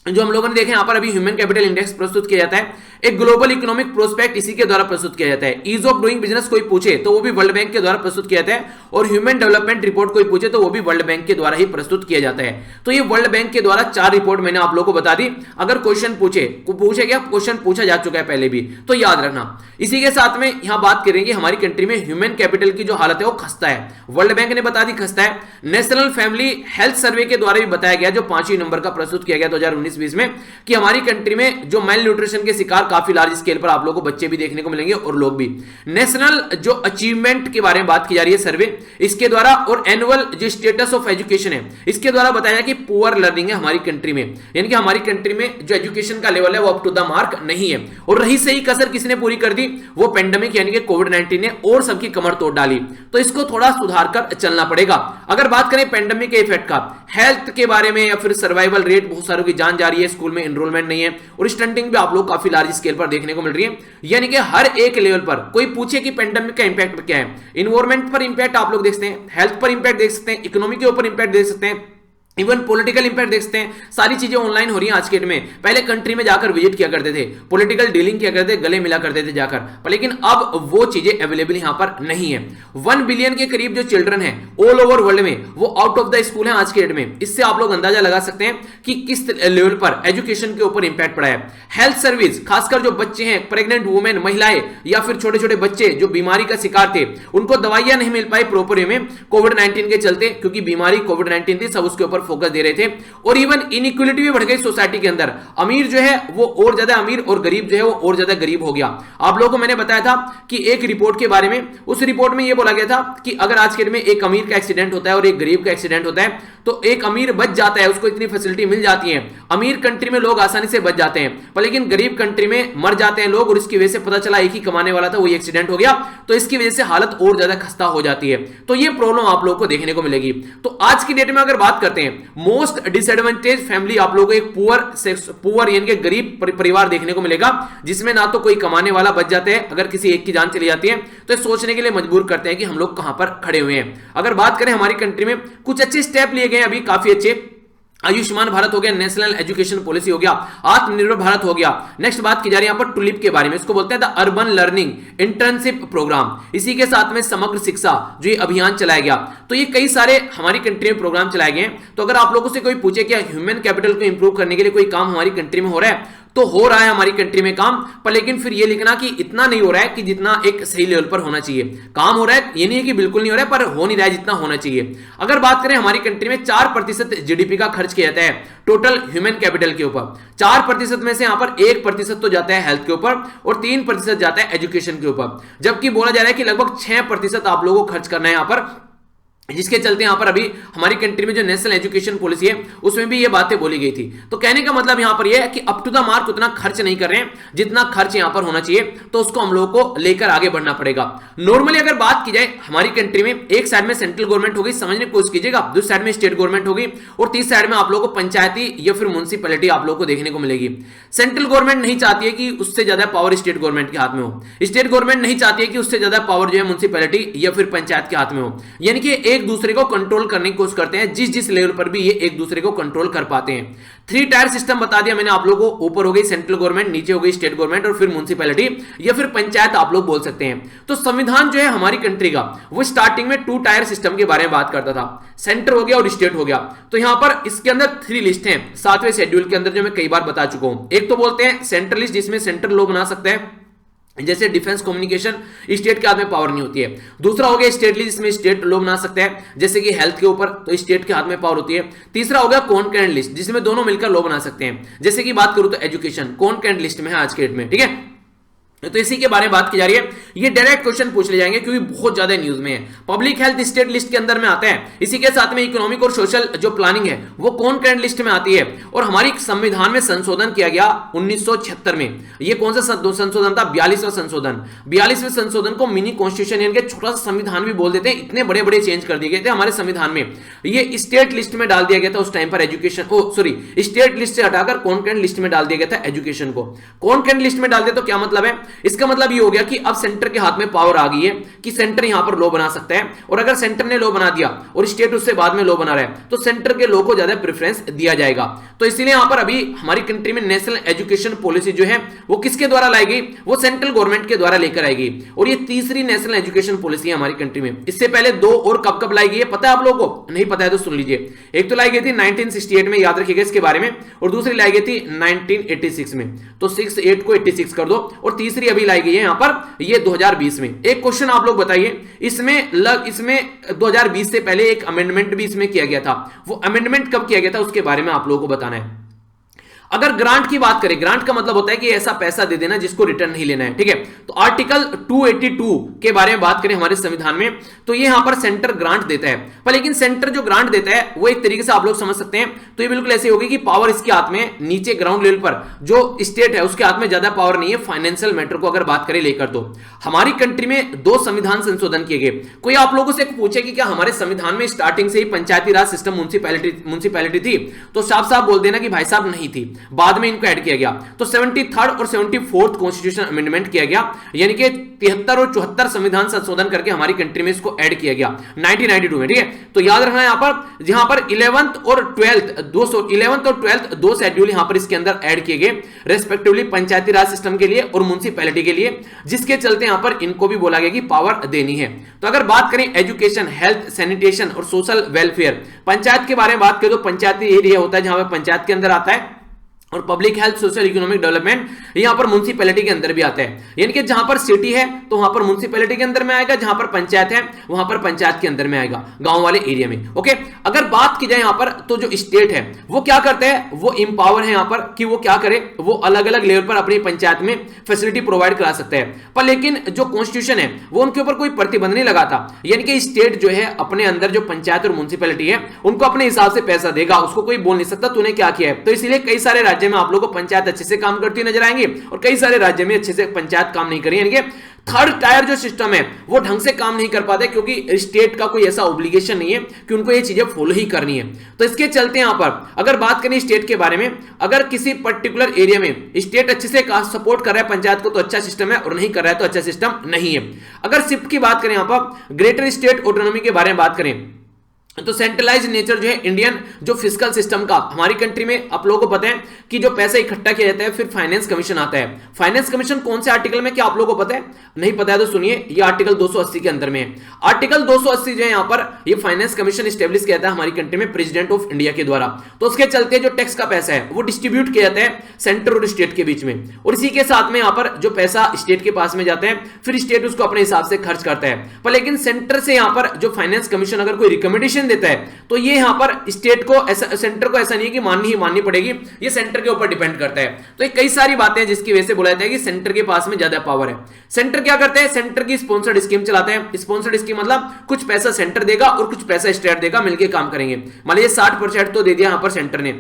Speaker 1: जो हम लोगों ने देखे यहां पर अभी ह्यूमन कैपिटल इंडेक्स प्रस्तुत किया जाता है। एक ग्लोबल इकोनॉमिक प्रोस्पेक्ट इसी के द्वारा प्रस्तुत किया जाता है। ईज ऑफ डूइंग बिजनेस कोई पूछे तो वो भी वर्ल्ड बैंक के द्वारा प्रस्तुत किया जाता है, और ह्यूमन डेवलपमेंट रिपोर्ट कोई पूछे तो वो भी वर्ल्ड बैंक के द्वारा ही प्रस्तुत किया जाता है। तो ये वर्ल्ड बैंक के द्वारा 4 रिपोर्ट मैंने आप लोगों को बता दी। अगर क्वेश्चन पूछे क्या क्वेश्चन पूछा जा चुका है पहले भी, तो याद रखना। इसी के साथ में यहां बात करेंगे हमारी कंट्री में ह्यूमन कैपिटल की जो हालत है वो खस्ता है। वर्ल्ड बैंक ने बता दी खस्ता है। नेशनल फैमिली हेल्थ सर्वे के द्वारा भी बताया गया, जो 5वें नंबर का प्रस्तुत किया गया 2019-20 में, कि हमारी कंट्री में जो मेल न्यूट्रिशन के शिकार काफी लार्ज स्केल पर आप लोगों को बच्चे भी देखने को मिलेंगे और लोग भी। नेशनल जो अचीवमेंट के बारे में बात की जा रही है सर्वे, इसके द्वारा, और एनुअल जो स्टेटस ऑफ एजुकेशन है, इसके द्वारा बताया कि पुअर लर्निंग है हमारी कंट्री में, यानी कि हमारी कंट्री में जो एजुकेशन का लेवल है वो अप टू द मार्क नहीं है। और रही सही कसर किसने पूरी कर दी, वो पेंडेमिक यानी कि कोविड-19 ने और सबकी कमर तोड़ डाली। तो इसको थोड़ा सुधार कर चलना पड़ेगा। अगर बात करें पेंडेमिक के इफेक्ट का, हेल्थ के बारे में या फिर सर्वाइवल रेट, बहुत सारों की जान जा जा रही है, स्कूल में एनरोलमेंट नहीं है, और स्टंटिंग भी आप लोग काफी लार्ज स्केल पर देखने को मिल रही है। यानी कि हर एक लेवल पर कोई पूछे कि पेंडेमिक का इंपैक्ट क्या है, इन्वायरमेंट पर इंपैक्ट आप लोग देख सकते हैं, हेल्थ पर इंपैक्ट देख सकते हैं, इकोनॉमी के ऊपर इंपैक्ट देख सकते हैं, इवन पॉलिटिकल इंपैक्ट देख सकते हैं। सारी चीजें ऑनलाइन हो रही हैं आज के डेट में। पहले कंट्री में जाकर विजिट किया करते थे, पॉलिटिकल डीलिंग किया करते थे, गले मिला करते थे जाकर, पर लेकिन अब वो चीजें अवेलेबल यहां पर नहीं है। 1 बिलियन के करीब जो चिल्ड्रन है ऑल ओवर वर्ल्ड में, वो आउट ऑफ द स्कूल है आज के डेट में। इससे आप लोग अंदाजा लगा सकते हैं कि किस लेवल पर एजुकेशन के ऊपर इंपैक्ट पड़ा है। हेल्थ सर्विस, खासकर जो बच्चे हैं, प्रेग्नेंट वुमेन, महिलाएं या फिर छोटे छोटे बच्चे जो बीमारी का शिकार थे, उनको दवाइयां नहीं मिल पाई प्रॉपर वे में कोविड-19 के चलते, क्योंकि बीमारी कोविड-19 थी, सब उसके ऊपर फोकस दे रहे थे। और इवन इनइक्वालिटी भी बढ़ गई सोसाइटी के अंदर। अमीर जो है वो और ज्यादा अमीर, और गरीब जो है वो और ज्यादा गरीब हो गया। आप लोगों को मैंने बताया था कि एक रिपोर्ट के बारे में, उस रिपोर्ट में यह बोला गया था कि अगर आज के दिन में एक अमीर का एक्सीडेंट होता है और एक गरीब का एक्सीडेंट होता है, तो एक अमीर बच जाता है, उसको इतनी फैसिलिटी मिल जाती है, अमीर कंट्री में लोग आसानी से बच जाते हैं, पर लेकिन गरीब कंट्री में मर जाते हैं लोग, और इसकी वजह से पता चला एक ही कमाने वाला था, वही एक्सीडेंट हो गया, तो इसकी वजह से हालत और ज्यादा खस्ता हो जाती है। तो ये प्रॉब्लम आप लोगों को देखने को मिलेगी। तो आज की डेट में अगर बात करते हैं, मोस्ट डिसएडवांटेज फैमिली, आप लोगों को एक पुअर यानी कि गरीब परिवार देखने को मिलेगा, जिसमें ना तो कोई कमाने वाला बच जाते हैं, अगर किसी एक की जान चली जाती है तो सोचने के लिए मजबूर करते हैं कि हम लोग कहां पर खड़े हुए हैं। अगर बात करें हमारी कंट्री में कुछ अच्छे स्टेप लिए गए अभी, काफी अच्छे, आयुष्मान भारत हो गया, नेशनल एजुकेशन पॉलिसी हो गया, आत्मनिर्भर भारत हो गया। नेक्स्ट बात की जा रही है यहां पर टुलिप के बारे में, इसको बोलते हैं the urban learning internship programme. इसी के साथ में समग्र शिक्षा जो ये अभियान चलाया गया, तो ये कई सारे हमारी कंट्री में प्रोग्राम चलाए गए हैं। तो अगर आप लोगों से कोई पूछे कि ह्यूमन कैपिटल को इंप्रूव करने के लिए कोई काम हमारी कंट्री में हो रहा है, तो हो रहा है हमारी कंट्री में काम, पर लेकिन फिर ये लिखना कि इतना नहीं हो रहा है कि जितना एक सही लेवल पर होना चाहिए। काम हो रहा है, ये नहीं है कि बिल्कुल नहीं हो रहा है, पर हो नहीं रहा है जितना होना चाहिए। अगर बात करें हमारी कंट्री में 4% जीडीपी का खर्च किया जाता है टोटल ह्यूमन कैपिटल के ऊपर। 4% में से यहां पर 1% तो जाता है हेल्थ के ऊपर, और 3% जाता है एजुकेशन के ऊपर, जबकि बोला जा रहा है कि लगभग 6% आप लोगों को खर्च करना है यहां पर, जिसके चलते यहां पर अभी हमारी कंट्री में जो नेशनल एजुकेशन पॉलिसी है उसमें भी ये बातें बोली गई थी। तो कहने का मतलब यहां पर ये है कि अप टू द मार्क उतना खर्च नहीं कर रहे हैं जितना खर्च यहां पर होना चाहिए, तो उसको हम लोगों को लेकर आगे बढ़ना पड़ेगा। नॉर्मली अगर बात की जाए हमारी कंट्री में, एक साइड में सेंट्रल गवर्नमेंट होगी, समझने की कोशिश कीजिएगा, दूसरी साइड में स्टेट गवर्नमेंट होगी, और तीसरी साइड में आप लोगों को पंचायती या फिर म्युनिसिपैलिटी आप लोगों को देखने को मिलेगी। सेंट्रल गवर्नमेंट नहीं चाहती है कि उससे ज्यादा पावर स्टेट गवर्नमेंट के हाथ में हो, स्टेट गवर्नमेंट नहीं चाहती है कि उससे ज्यादा पावर जो है म्युनिसिपैलिटी या फिर पंचायत के हाथ में हो, यानी कि एक दूसरे को कंट्रोल करने की कोशिश करते हैं, जिस लेवल पर भी ये एक दूसरे को कंट्रोल कर पाते हैं। 3 टायर सिस्टम बता दिया मैंने आप लोगों को, ऊपर हो गई सेंट्रल गवर्नमेंट, नीचे हो गई स्टेट गवर्नमेंट, और फिर म्युनिसिपैलिटी या फिर पंचायत आप लोग बोल सकते हैं। तो संविधान जो है हमारी कंट्री का, वो स्टार्टिंग में 2 टायर सिस्टम के बारे में बात करता था, सेंटर हो गया और स्टेट हो गया। तो यहां पर इसके अंदर 3 लिस्ट हैं 7वें शेड्यूल के अंदर, जो मैं कई बार बता चुका हूं। एक तो बोलते हैं सेंट्रल लिस्ट, जिसमें सेंट्रल लॉ बना सकता है, जैसे डिफेंस कम्युनिकेशन, स्टेट के हाथ में पावर नहीं होती है। दूसरा हो गया स्टेट लिस्ट, जिसमें स्टेट लॉ बना सकते हैं, जैसे कि हेल्थ के ऊपर, तो स्टेट के हाथ में पावर होती है। तीसरा हो गया कॉन्करेंट लिस्ट, जिसमें दोनों मिलकर लॉ बना सकते हैं, जैसे कि बात करूं तो एजुकेशन कॉन्करेंट लिस्ट में है आज के डेट में, ठीक है। तो इसी के बारे में बात की जा रही है। ये डायरेक्ट क्वेश्चन पूछ ले जाएंगे क्योंकि बहुत ज्यादा न्यूज में है। पब्लिक हेल्थ स्टेट लिस्ट के अंदर में आता है, इसी के साथ में इकोनॉमिक और सोशल जो प्लानिंग है वो कॉन्करेंट लिस्ट में आती है। और हमारी संविधान में संशोधन किया गया 1976 में। ये कौन सा संशोधन था? 42वां संशोधन। 42वें संशोधन को मिनी कॉन्स्टिट्यूशन यानी कि छोटा सा संविधान भी बोल देते हैं, इतने बड़े बड़े चेंज कर दिए गए थे हमारे संविधान में। ये स्टेट लिस्ट में डाल दिया गया था उस टाइम पर एजुकेशन, स्टेट लिस्ट से हटाकर कॉन्करेंट लिस्ट में डाल दिया गया था एजुकेशन को। कॉन्करेंट लिस्ट में डाल दिया तो क्या मतलब है? इसका मतलब ये हो गया कि अब सेंटर के हाथ में पावर आ गई है कि सेंटर यहां पर लॉ बना सकता है, और अगर सेंटर ने लॉ बना दिया और स्टेट उससे बाद में लॉ बना रहा है तो सेंटर के लॉ को ज्यादा प्रेफरेंस दिया जाएगा। तो इसलिए यहां पर अभी हमारी कंट्री में नेशनल एजुकेशन पॉलिसी जो है वो किसके द्वारा लाई गई? वो सेंट्रल गवर्नमेंट के द्वारा लेकर आएगी। और ये तीसरी नेशनल एजुकेशन पॉलिसी है हमारी कंट्री में। इससे पहले 2 और कब कब लाई गई है पता है आप लोगों को? नहीं पता है तो सुन लीजिए। एक तो लाई गई थी 1968 में, याद रखिएगा इसके बारे में, और दूसरी लाई गई थी 1986 में। तो 68 को 86 कर दो, और तीसरी अभी लाई गई है यहां पर ये 2020 में। एक क्वेश्चन आप लोग बताइए, इसमें 2020 से पहले एक अमेंडमेंट भी इसमें किया गया था, वो अमेंडमेंट कब किया गया था उसके बारे में आप लोगों को बताना है। अगर ग्रांट की बात करें, ग्रांट का मतलब होता है कि ऐसा पैसा दे देना जिसको रिटर्न नहीं लेना है, ठीक है। तो आर्टिकल 282 के बारे में बात करें हमारे संविधान में, तो ये यहां पर सेंटर ग्रांट देता है। पर लेकिन सेंटर जो ग्रांट देता है वो एक तरीके से आप लोग समझ सकते हैं, तो ये बिल्कुल ऐसे होगी कि पावर इसके हाथ में, नीचे ग्राउंड लेवल पर जो स्टेट है उसके हाथ में ज्यादा पावर नहीं है फाइनेंशियल मैटर को अगर बात करें लेकर। तो हमारी कंट्री में 2 संविधान संशोधन किए गए। कोई आप लोगों से पूछे कि क्या हमारे संविधान में स्टार्टिंग से ही पंचायती राज सिस्टम म्युनिसिपैलिटी थी? तो साफ साफ बोल देना कि भाई साहब नहीं थी। बाद में इनको ऐड किया गया। तो 73rd और 74th कॉन्स्टिट्यूशन अमेंडमेंट किया गया, यानी कि 73 और 74 संविधान संशोधन करके हमारी कंट्री में इसको ऐड किया गया 1992 में। ठीक है, तो याद रखना यहां पर 11th और 12th दो शेड्यूल यहां पर इसके अंदर ऐड किए गए रेस्पेक्टिवली पंचायती राज सिस्टम के लिए और म्युनिसिपैलिटी के लिए, जिसके चलते यहां पर इनको भी बोला गया कि पावर देनी है। तो अगर बात करें एजुकेशन, हेल्थ, सैनिटेशन और सोशल वेलफेयर, पंचायत के बारे में बात करें तो पंचायती एरिया होता है जहां पर पंचायत के अंदर आता है, और public health, social economic development यहां पर म्युनिसिपैलिटी के अंदर भी आता है, यानी कि जहां पर सिटी है तो वहां पर म्युनिसिपैलिटी के अंदर में आएगा, जहां पर पंचायत है वहां पर पंचायत के अंदर में आएगा, गांव वाले एरिया में। ओके, अगर बात की जाए यहां पर तो जो स्टेट है वो क्या करते हैं, वो इंपावर है यहां पर कि वो क्या करे, वो अलग अलग लेवल पर अपनी पंचायत में फैसिलिटी प्रोवाइड करा सकते हैं, पर लेकिन जो कॉन्स्टिट्यूशन है वो उनके ऊपर कोई प्रतिबंध नहीं लगाता, यानी कि स्टेट जो है अपने अंदर जो पंचायत और म्युनिसिपैलिटी है उनको अपने हिसाब से पैसा देगा, उसको कोई बोल नहीं सकता तूने क्या किया है। तो इसलिए कई सारे राज्य में आप लोगों को पंचायत अच्छे से काम करती नजर आएंगे और कई सारे राज्य में अच्छे से पंचायत काम नहीं करी, यानी कि थर्ड टायर जो सिस्टम है वो ढंग से काम नहीं कर पाते, क्योंकि स्टेट का कोई ऐसा ऑब्लिगेशन नहीं है कि उनको ये चीजें फॉलो ही करनी है। तो इसके चलते यहां पर अगर बात करें स्टेट के बारे में, अगर किसी पर्टिकुलर एरिया में स्टेट अच्छे से सपोर्ट कर रहा है पंचायत को तो अच्छा सिस्टम है, और नहीं कर रहा है तो अच्छा सिस्टम नहीं है। अगर शिफ्ट की बात करें यहां पर ग्रेटर स्टेट ऑटोनॉमी के बारे में बात करें तो सेंट्रलाइज नेचर जो है इंडियन जो फिस्कल सिस्टम का, हमारी कंट्री में आप लोगों को पता है कि जो पैसा इकट्ठा किया जाता है फिर फाइनेंस कमीशन आता है। फाइनेंस कमीशन कौन से आर्टिकल में, क्या आप लोगों को पता है? नहीं पता है तो सुनिए, ये आर्टिकल 280 के अंदर में है। आर्टिकल 280 जो है यहाँ पर ये फाइनेंस कमीशन स्टेब्लिश किया जाता है हमारी कंट्री में प्रेसिडेंट ऑफ इंडिया के द्वारा। तो उसके चलते जो टैक्स का पैसा है वो डिस्ट्रीब्यूट किया जाता है सेंटर और स्टेट के बीच में, और इसी के साथ में यहाँ पर जो पैसा स्टेट के पास में जाता है फिर स्टेट उसको अपने हिसाब से खर्च करता है। पर लेकिन सेंटर से यहाँ पर जो फाइनेंस कमीशन अगर कोई रिकमेंडेशन देता है तो ये यहां पर स्टेट को ऐसा, सेंटर को ऐसा नहीं है कि माननी ही माननी पड़ेगी, ये सेंटर के ऊपर डिपेंड करता है। तो ये कई सारी बातें हैं जिसकी वजह से बोला जाता है कि सेंटर के पास में ज्यादा पावर है। सेंटर क्या करते हैं, सेंटर की स्पॉन्सर्ड स्कीम चलाते हैं। स्पॉन्सर्ड स्कीम मतलब कुछ पैसा सेंटर देगा और कुछ पैसा स्टेट देगा, मिलकर काम करेंगे। मान लीजिए 60% तो दे दिया यहां पर सेंटर ने,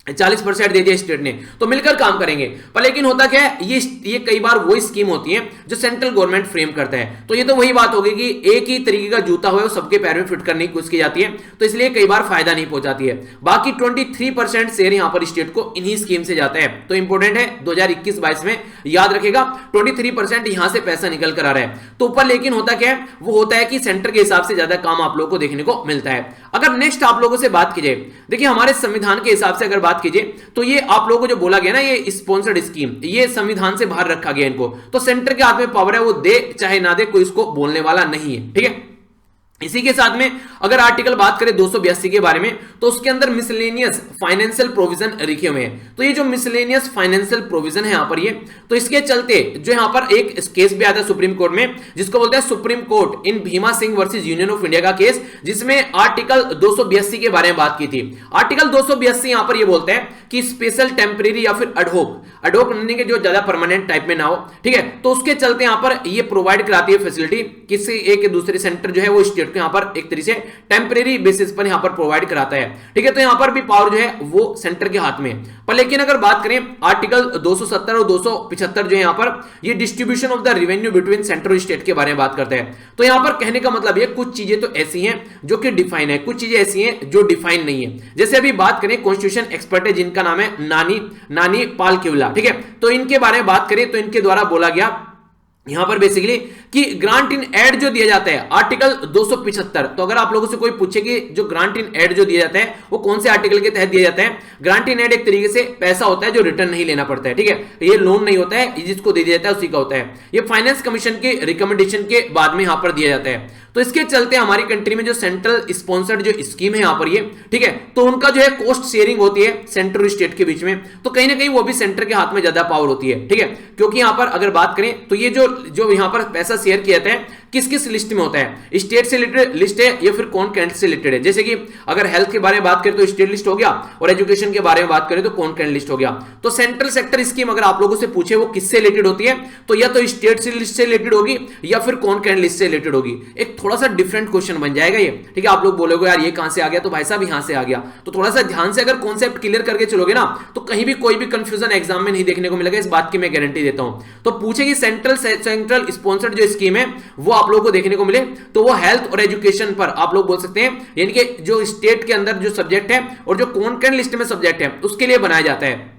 Speaker 1: 40% दे दिया स्टेट ने, तो मिलकर काम करेंगे। पर लेकिन होता क्या है, ये कई बार वही स्कीम होती है जो सेंट्रल गवर्नमेंट फ्रेम करता है। तो ये तो वही बात होगी कि एक ही तरीके का जूता हो वो सबके पैर में फिट करने की कोशिश की जाती है, तो इसलिए कई बार फायदा नहीं पहुंचाती है। बाकी 23% शेयर यहां पर स्टेट को इन्हीं स्कीम से जाता है। तो इंपॉर्टेंट है 2021-22 में याद रखेगा 23% यहां से पैसा निकल कर आ रहा है। तो ऊपर लेकिन होता क्या है, वो होता है कि सेंटर के हिसाब से ज्यादा काम आप लोगों को देखने को मिलता है। अगर नेक्स्ट आप लोगों से बात की जाए, देखिए हमारे संविधान के हिसाब से अगर बात कीजिए तो ये आप लोगों को जो बोला गया ना, ये स्पॉन्सर्ड स्कीम, ये संविधान से बाहर रखा गया इनको। तो सेंटर के हाथ में पावर है, वो दे चाहे ना दे, कोई इसको बोलने वाला नहीं है। ठीक है, इसी के साथ में अगर आर्टिकल बात करें 282 के बारे में तो उसके अंदर मिसलेनियस फाइनेंशियल प्रोविजन लिखे हुए हैं। तो ये जो मिसलेनियस फाइनेंशियल प्रोविजन है यहाँ पर, ये तो इसके चलते जो यहाँ पर एक केस भी आता है सुप्रीम कोर्ट में, जिसको बोलते हैं supreme court in Bhima Singh versus Union of India का केस, जिसमें आर्टिकल 282 के बारे में बात की थी। आर्टिकल 282 यहाँ पर ये बोलते हैं कि स्पेशल टेम्परेरी या फिर अडहोक के जो ज्यादा परमानेंट टाइप में ना हो, ठीक है, तो उसके चलते यहाँ पर ये प्रोवाइड कराती है फैसिलिटी, किसी एक दूसरे सेंटर जो है वो स्टेट को यहाँ पर एक तरीके से टेम्परेरी बेसिस पर यहाँ पर प्रोवाइड कराता है। ठीक है, तो यहाँ पर भी पावर जो है वो सेंटर के हाथ में। पर लेकिन अगर बात करें आर्टिकल 270 और 275 जो है यहाँ पर ये distribution of the revenue between centre और स्टेट के बारे में बात करते हैं। तो यहाँ पर कहने का मतलब ये कुछ चीजें तो ऐसी हैं जो कि डिफाइन है, कुछ चीजें ऐसी हैं जो डिफाइन नहीं है। जैसे अभी बात करें कॉन्स्टिट्यूशन एक्सपर्ट है जिनका नाम है नानी पाल केवला, ठीक है, तो इनके बारे में बात करें तो इनके द्वारा बोला गया यहां पर बेसिकली कि ग्रांट इन एड जो दिया जाता है आर्टिकल 275। तो अगर आप लोगों से कोई पूछे कि जो ग्रांट इन एड जो दिया जाता है वो कौन से आर्टिकल के तहत दिया जाता है, ग्रांट इन एड एक तरीके से पैसा होता है जो रिटर्न नहीं लेना पड़ता है। ठीक है, ये लोन नहीं होता है, जिसको दे दिया जाता है उसी का होता है। ये फाइनेंस कमीशन के रिकमेंडेशन के बाद में यहां पर दिया जाता है। तो इसके चलते हमारी कंट्री में जो सेंट्रल स्पॉन्सर्ड जो स्कीम है यहां पर ये, ठीक है, तो उनका जो है कॉस्ट शेयरिंग होती है सेंटर और स्टेट के बीच में, तो कहीं ना कहीं वो भी सेंटर के हाथ में ज्यादा पावर होती है। ठीक है, क्योंकि यहां पर अगर बात करें तो ये जो यहां पर पैसा शेयर किया जाता है किस किस लिस्ट में होता है, स्टेट से रिलेटेड लिस्ट है या फिर कौन कैंडिडेट से रिलेटेड है। जैसे कि अगर हेल्थ के बारे में बात करें तो स्टेट लिस्ट हो गया, और एजुकेशन के बारे में बात करें तो कौन कैंडिडेट लिस्ट हो गया। तो सेंट्रल सेक्टर स्कीम अगर आप लोगों से पूछे वो किससे रिलेटेड होती है, तो या तो स्टेट से लिस्ट से रिलेटेड होगी या फिर कौन कैंडिडेट लिस्ट से रिलेटेड होगी। एक थोड़ा सा डिफरेंट क्वेश्चन बन जाएगा ये। ठीक है, आप लोग बोलोगे यार ये कहां से आ गया, तो भाई साहब यहां से आ गया। तो थोड़ा सा ध्यान से अगर कॉन्सेप्ट क्लियर करके चलोगे ना तो कहीं भी कोई भी कंफ्यूजन एग्जाम में नहीं देखने को मिलेगा, इस बात की मैं गारंटी देता हूं। तो पूछेगी सेंट्रल स्पॉन्सर्ड जो स्कीम है वो आप लोगों को देखने को मिले तो वो हेल्थ और एजुकेशन पर आप लोग बोल सकते हैं, यानी कि जो स्टेट के अंदर जो सब्जेक्ट है और जो कौन कैंडिडेट लिस्ट में सब्जेक्ट है उसके लिए बनाया जाता है।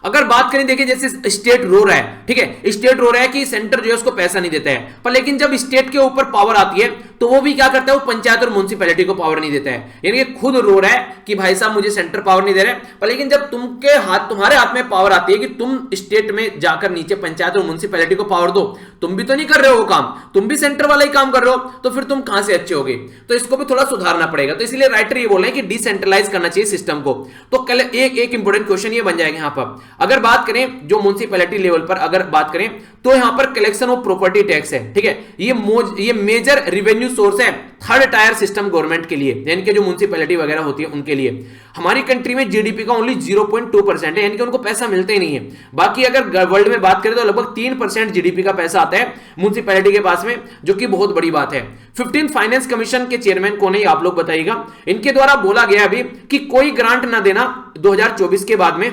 Speaker 1: अगर बात करें, देखिए जैसे स्टेट रो रहा है, ठीक है, स्टेट रो रहा है कि सेंटर जो है उसको पैसा नहीं देता है, पर लेकिन जब स्टेट के ऊपर पावर आती है तो वो भी क्या करता है, वो पंचायत और म्युनिसिपैलिटी को पावर नहीं देता है, यानी कि खुद रो रहा है कि भाई साहब मुझे सेंटर पावर नहीं दे रहे, पर लेकिन जब तुम्हारे हाथ में पावर आती है कि तुम स्टेट में जाकर नीचे पंचायत और म्युनिसिपैलिटी को पावर दो, तुम भी तो नहीं कर रहे हो वो काम, तुम भी सेंटर वाला ही काम कर रहे हो, तो फिर तुम कहां से अच्छे होगे? तो इसको भी थोड़ा सुधारना पड़ेगा। तो इसलिए राइटर ये बोल रहे हैं कि डिसेंट्रलाइज करना चाहिए सिस्टम को। तो कल एक इंपॉर्टेंट क्वेश्चन ये बन जाएगा यहां पर, अगर बात करें जो म्युनिसिपैलिटी लेवल पर अगर बात करें तो यहां पर कलेक्शन ऑफ प्रॉपर्टी टैक्स है, ठीक है, ये मेजर रिवेन्यू सोर्स है थर्ड टायर सिस्टम गवर्नमेंट के लिए, यानी कि जो म्युनिसिपैलिटी वगैरह होती है उनके लिए। हमारी कंट्री में जीडीपी का ओनली 0.2% है, यानी कि उनको पैसा मिलता ही नहीं है। बाकी अगर वर्ल्ड में बात करें तो लगभग 3% जीडीपी का पैसा आता है म्युनिसिपैलिटी के पास में, जो कि बहुत बड़ी बात है। 15 फाइनेंस कमीशन के चेयरमैन कौन है आप लोग बताइएगा। इनके द्वारा बोला गया अभी कि कोई ग्रांट ना देना 2024 के बाद में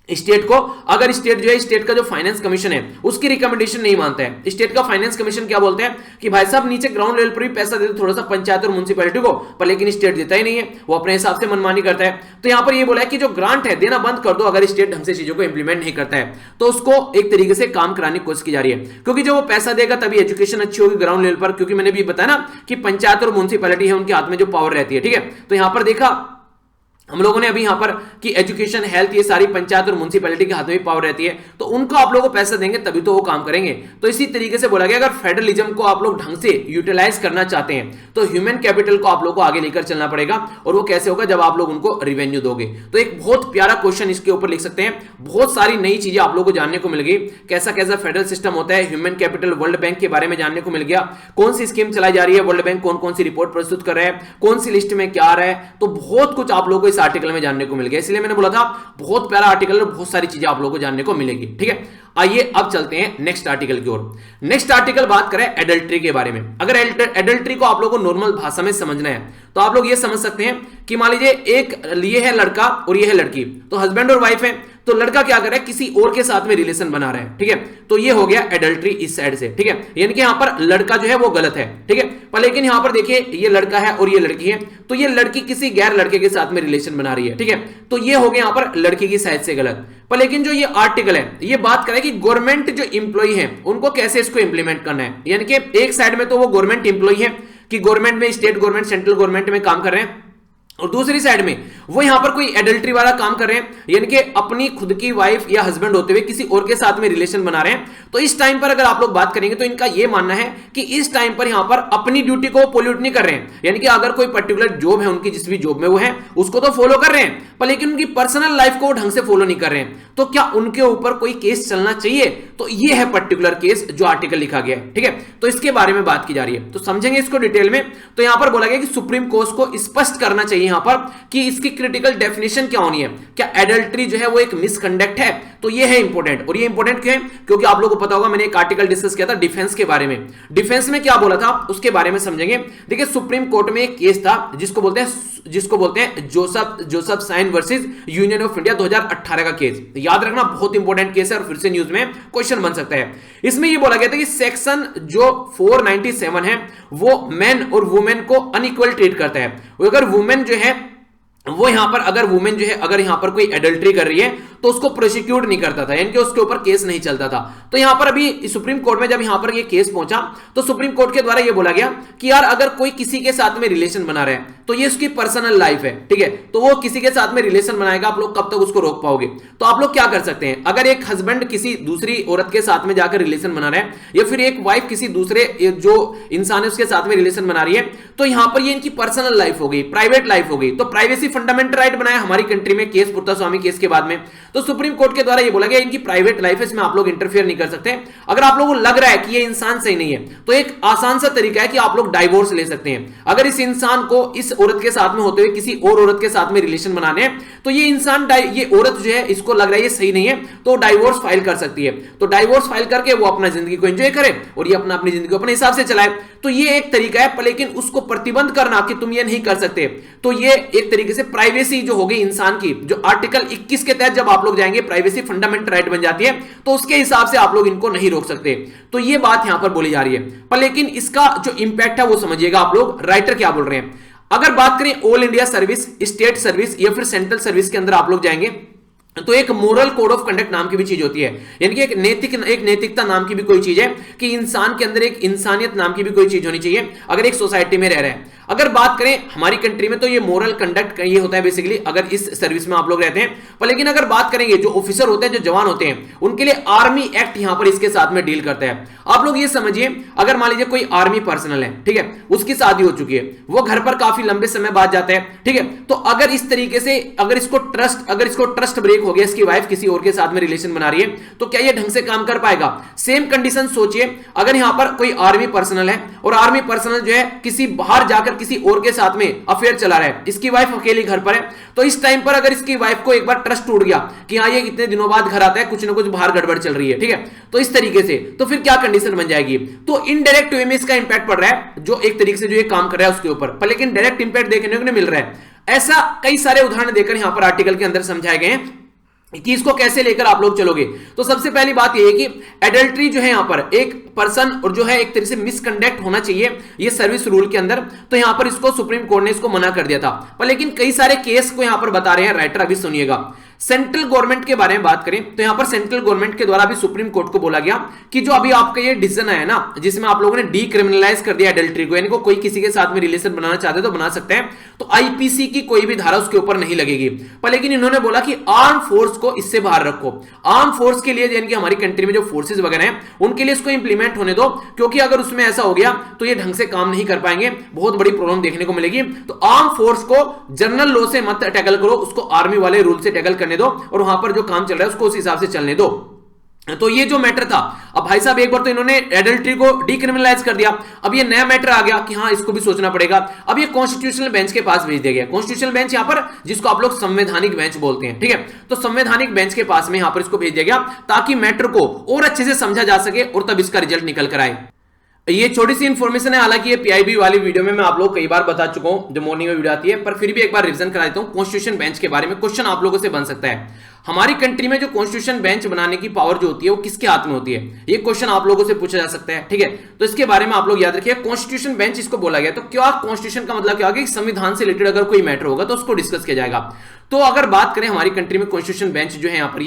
Speaker 1: स्टेट को, अगर स्टेट जो है, स्टेट का जो फाइनेंस कमीशन है उसकी रिकमेंडेशन नहीं मानता है। स्टेट का फाइनेंस कमीशन क्या बोलते हैं कि भाई साहब नीचे ग्राउंड लेवल पर भी पैसा देते थोड़ा सा पंचायत और म्युनिसिपैलिटी को, पर लेकिन स्टेट देता ही नहीं है, वो अपने हिसाब से मनमानी करता है। तो यहां पर ये बोला है कि जो ग्रांट है देना बंद कर दो, अगर स्टेट ढंग से चीजों को इंप्लीमेंट नहीं करता है तो उसको एक तरीके से काम कराने की कोशिश की जा रही है, क्योंकि जब वो पैसा देगा तभी एजुकेशन अच्छी होगी ग्राउंड लेवल पर, क्योंकि मैंने भी बताया ना कि पंचायत और म्युनिसिपैलिटी है उनके हाथ में जो पावर रहती है, ठीक है। तो यहां पर देखा हम लोगों ने अभी यहां पर कि एजुकेशन, हेल्थ, ये सारी पंचायत और म्युनिसिपैलिटी के हाथ में भी पावर रहती है, तो उनको आप लोगों को पैसा देंगे तभी तो वो काम करेंगे। तो इसी तरीके से बोला गया अगर फेडरलिज्म को आप लोग ढंग से यूटिलाइज करना चाहते हैं तो ह्यूमन कैपिटल को आप लोगों को आगे लेकर चलना पड़ेगा, और वो कैसे होगा जब आप लोग उनको रिवेन्यू दोगे। तो एक बहुत प्यारा क्वेश्चन इसके ऊपर लिख सकते हैं, बहुत सारी नई चीजें आप लोगों को जानने को मिल गई, कैसा कैसा फेडरल सिस्टम होता है, ह्यूमन कैपिटल, वर्ल्ड बैंक के बारे में जानने को मिल गया, कौन सी स्कीम चलाई जा रही है, वर्ल्ड बैंक कौन कौन सी रिपोर्ट प्रस्तुत कर रहा है, कौन सी लिस्ट में क्या आ रहा है, तो बहुत कुछ आप लोगों को इस आर्टिकल में जानने को मिल गया। इसलिए मैंने बोला था बहुत प्यारा आर्टिकल है, बहुत सारी चीजें आप लोगों को जानने को मिलेगी, ठीक है। आइए अब चलते हैं नेक्स्ट आर्टिकल की ओर। नेक्स्ट आर्टिकल बात करें एडल्ट्री के बारे में। अगर एडल्ट्री को आप लोगों को नॉर्मल भाषा में समझना है तो आप लोग ये समझ सकते हैं कि मान लीजिए एक ये है लड़का और ये है लड़की, तो हस्बैंड और वाइफ है, तो लड़का क्या कर रहा है, किसी और के साथ में रिलेशन बना रहा है, ठीक है, तो ये हो गया एडल्ट्री इस साइड से, ठीक है, यानी कि यहां पर लड़का जो है वो गलत है, ठीक है। पर लेकिन यहां पर देखिए ये लड़का है और ये लड़की है, तो ये लड़की किसी गैर लड़के के साथ में रिलेशन बना रही है, ठीक है, तो ये हो गया यहां पर लड़की की साइड से गलत। पर लेकिन जो ये आर्टिकल है ये बात करे कि गवर्नमेंट जो इंप्लॉई है उनको कैसे इसको इंप्लीमेंट करना है, यानी कि एक साइड में तो वो गवर्नमेंट इंप्लॉई है कि गवर्नमेंट में, स्टेट गवर्नमेंट, सेंट्रल गवर्नमेंट में काम कर रहे हैं, और दूसरी साइड में वो यहां पर कोई एडल्ट्री वाला काम कर रहे हैं, यानी कि अपनी खुद की वाइफ या हस्बैंड होते हुए किसी और के साथ में रिलेशन बना रहे हैं। तो इस टाइम पर अगर आप लोग बात करेंगे तो इनका यह मानना है कि इस टाइम पर यहां पर अपनी ड्यूटी को पोल्यूट नहीं कर रहे हैं, यानी कि अगर कोई पर्टिकुलर जॉब है उनकी, जिस भी जॉब में वो है उसको तो फॉलो कर रहे हैं, पर लेकिन उनकी पर्सनल लाइफ को ढंग से फॉलो नहीं कर रहे हैं, तो क्या उनके ऊपर कोई केस चलना चाहिए? तो ये है पर्टिकुलर केस जो आर्टिकल लिखा गया है, ठीक है, तो इसके बारे में बात की जा रही है, तो समझेंगे इसको डिटेल में। तो यहां पर बोला गया कि सुप्रीम कोर्ट को स्पष्ट करना चाहिए यहां पर कि इसकी क्रिटिकल डेफिनेशन क्या होनी है, क्या एडल्ट्री जो है वो एक मिसकंडक्ट है, तो ये है इंपॉर्टेंट। और ये इंपॉर्टेंट क्यों है? क्योंकि आप लोगों को पता होगा मैंने एक आर्टिकल डिस्कस किया था डिफेंस के बारे में, डिफेंस में क्या बोला था उसके बारे में समझेंगे। देखिए सुप्रीम कोर्ट में एक केस था जिसको बोलते हैं Joseph Shine versus Union of India 2018 का केस, याद रखना बहुत इंपॉर्टेंट केस है और फिर से न्यूज में क्वेश्चन बन सकता है। इसमें ये बोला गया था कि सेक्शन जो 497 है वो मेन और वुमेन को अनइक्वल ट्रीट करता है। अगर वुमेन जो है वो यहां पर, अगर वुमेन जो है अगर यहां पर कोई एडल्ट्री कर रही है तो उसको प्रोसिक्यूट नहीं करता था, यानी कि उसके ऊपर केस नहीं चलता था। तो यहां पर अभी सुप्रीम कोर्ट में जब यहां पर ये केस पहुंचा तो सुप्रीम कोर्ट के द्वारा ये बोला गया कि यार अगर कोई किसी के साथ में रिलेशन बना रहे हैं तो ये उसकी पर्सनल लाइफ है, ठीक है, तो वो किसी के साथ में रिलेशन बनाएगा, आप लोग कब तक उसको रोक पाओगे? तो आप लोग क्या कर सकते हैं, अगर एक हस्बैंड किसी दूसरी औरत के साथ में जाकर रिलेशन बना रहे हैं या फिर एक वाइफ किसी दूसरे जो इंसान है उसके साथ में रिलेशन बना रही है, तो यहां पर ये इनकी पर्सनल लाइफ हो गई, प्राइवेट लाइफ हो गई। तो प्राइवेसी फंडामेंटल राइट बनाया हमारी कंट्री में केस पुर्तास्वामी केस के बाद में, तो सुप्रीम कोर्ट के द्वारा ये बोला गया इनकी प्राइवेट लाइफ है, इसमें आप लोग इंटरफेयर नहीं कर सकते। अगर आप लोगों को लग रहा है कि ये इंसान सही नहीं है तो एक आसान सा तरीका है कि आप लोग डाइवोर्स ले सकते हैं। अगर इस इंसान को इस औरत के साथ में होते हुए किसी और औरत के साथ में रिलेशन बनाने हैं तो ये इंसान, ये औरत जो है इसको लग रहा है ये सही नहीं है तो डाइवोर्स फाइल कर सकती है। तो डाइवोर्स फाइल करके वो अपना जिंदगी को एंजॉय करे और ये अपनी जिंदगी को अपने हिसाब से चलाए। तो ये एक तरीका है, लेकिन उसको प्रतिबंध करना कि तुम ये नहीं कर सकते, तो ये एक तरीके से प्राइवेसी जो होगी इंसान की, जो आर्टिकल 21 के तहत जब आप लोग जाएंगे प्राइवेसी फंडामेंटल राइट बन जाती है, तो उसके हिसाब से आप लोग इनको नहीं रोक सकते। तो ये बात यहां पर बोली जा रही है, पर लेकिन इसका जो इंपैक्ट है वो समझिएगा आप लोग, राइटर क्या बोल रहे हैं। अगर बात करें all India service, state service या फिर सेंट्रल सर्विस के अंदर आप लोग जाएंगे तो एक मोरल कोड ऑफ कंडक्ट नाम की भी चीज होती है, यानी कि एक नैतिकता नाम की भी कोई चीज है कि इंसान के अंदर एक इंसानियत नाम की भी कोई चीज होनी चाहिए अगर एक सोसाइटी में रह रहे हैं। अगर बात करें हमारी कंट्री में तो ये मोरल कंडक्ट ये होता है बेसिकली अगर इस सर्विस में आप लोग रहते हैं। पर लेकिन अगर बात करेंगे जो ऑफिसर होते हैं, जो जवान होते हैं, उनके लिए आर्मी एक्ट यहां पर इसके साथ में डील करता है। आप लोग ये समझिए, अगर मान लीजिए कोई आर्मी पर्सनल है, ठीक है, उसकी शादी हो चुकी है, वो घर पर काफी लंबे समय बाद जाता है, ठीक है, तो अगर इस तरीके से अगर इसको ट्रस्ट ब्रेक हो गया, इसकी वाइफ किसी और के साथ में रिलेशन बना रही है, तो क्या ये ढंग से काम कर पाएगा? सेम कंडीशन सोचिए, अगर यहां पर कोई आर्मी पर्सनल है और आर्मी पर्सनल जो है किसी बाहर जाकर किसी और के साथ में अफेयर चला रहा है, इसकी वाइफ अकेली घर पर है, तो इस टाइम पर अगर इसकी वाइफ को एक बार ट्रस्ट टूट गया कि हाँ ये इतने दिनों बाद घर आता है, कुछ ना कुछ बाहर गड़बड़ चल रही है, ठीक है, तो इस तरीके से तो फिर क्या कंडीशन बन जाएगी? तो इनडायरेक्ट वे में इसका इंपैक्ट पड़ रहा है जो एक तरीके से जो ये काम कर रहा है उसके ऊपर, पर लेकिन डायरेक्ट इंपैक्ट देखने को नहीं मिल रहा है। ऐसा कई सारे उदाहरण देकर यहां पर आर्टिकल के अंदर समझाए गए हैं कि इसको कैसे लेकर आप लोग चलोगे। तो सबसे पहली बात यह है कि एडल्ट्री जो है यहां पर एक पर्सन और जो है एक तरह से मिसकंडक्ट होना चाहिए ये सर्विस रूल के अंदर, तो यहां पर इसको सुप्रीम कोर्ट ने इसको मना कर दिया था। पर लेकिन कई सारे केस को यहां पर बता रहे हैं राइटर, अभी सुनिएगा। सेंट्रल गवर्नमेंट के बारे में बात करें तो यहां पर सेंट्रल गवर्नमेंट के द्वारा भी सुप्रीम कोर्ट को बोला गया कि जो अभी आपका ये डिसीजन आया ना, जिसमें आप लोगों ने डीक्रिमिनलाइज कर दिया एडल्ट्री को, यानी को कोई किसी के साथ में रिलेशन बनाना चाहते तो बना सकते हैं, तो आईपीसी की कोई भी धारा उसके ऊपर नहीं लगेगी। पर लेकिन इन्होंने बोला कि आर्म फोर्स को इससे बाहर रखो। आर्म फोर्स के लिए यानी कि हमारी कंट्री में जो फोर्सेज वगैरह हैं उनके लिए इसको इंप्लीमेंट होने दो, क्योंकि अगर उसमें ऐसा हो गया तो ये ढंग से काम नहीं कर पाएंगे, बहुत बड़ी प्रॉब्लम देखने को मिलेगी। तो आर्म फोर्स को जनरल लॉ से मत टैकल करो, उसको आर्मी वाले रूल से टैकल करने दो और वहां पर जो काम चल रहा है उसको उस हिसाब से चलने दो। तो ये जो मैटर था, अब भाई साहब एक बार तो इन्होंने एडल्ट्री को डीक्रिमिनलाइज कर दिया, अब ये नया मैटर आ गया कि हाँ इसको भी सोचना पड़ेगा। अब ये कॉन्स्टिट्यूशनल बेंच के पास भेज दिया गया। कॉन्स्टिट्यूशनल बेंच यहां पर जिसको आप लोग संवैधानिक बेंच बोलते हैं, ठीक है, तो संवैधानिक बेंच के पास में यहां पर इसको भेज दिया गया ताकि मैटर को और अच्छे से समझा जा सके और तब इसका रिजल्ट निकल कर आए। ये छोटी सी इंफॉर्मेशन है, हालांकि ये पीआईबी वाली वीडियो में मैं आप लोग कई बार बता चुका हूं जो मॉर्निंग में वीडियो आती है, पर फिर भी एक बार रिवीजन करा देता हूं। कॉन्स्टिट्यूशन बेंच के बारे में क्वेश्चन आप लोगों से बन सकता है। हमारी कंट्री में जो कॉन्स्टिट्यूशन बेंच बनाने की पावर जो होती है वो किसके हाथ में होती है, ये क्वेश्चन आप लोगों से पूछा जा सकता है, ठीक है, तो इसके बारे में आप लोग याद रखिए। कॉन्स्टिट्यूशन बेंच इसको बोला गया, तो क्या कॉन्स्टिट्यूशन का मतलब क्या होगा कि संविधान से रिलेटेड अगर कोई मैटर होगा तो उसको डिस्कस किया जाएगा। तो अगर बात करें हमारी कंट्री में कॉन्स्टिट्यूशन बेंच जो है यहाँ पर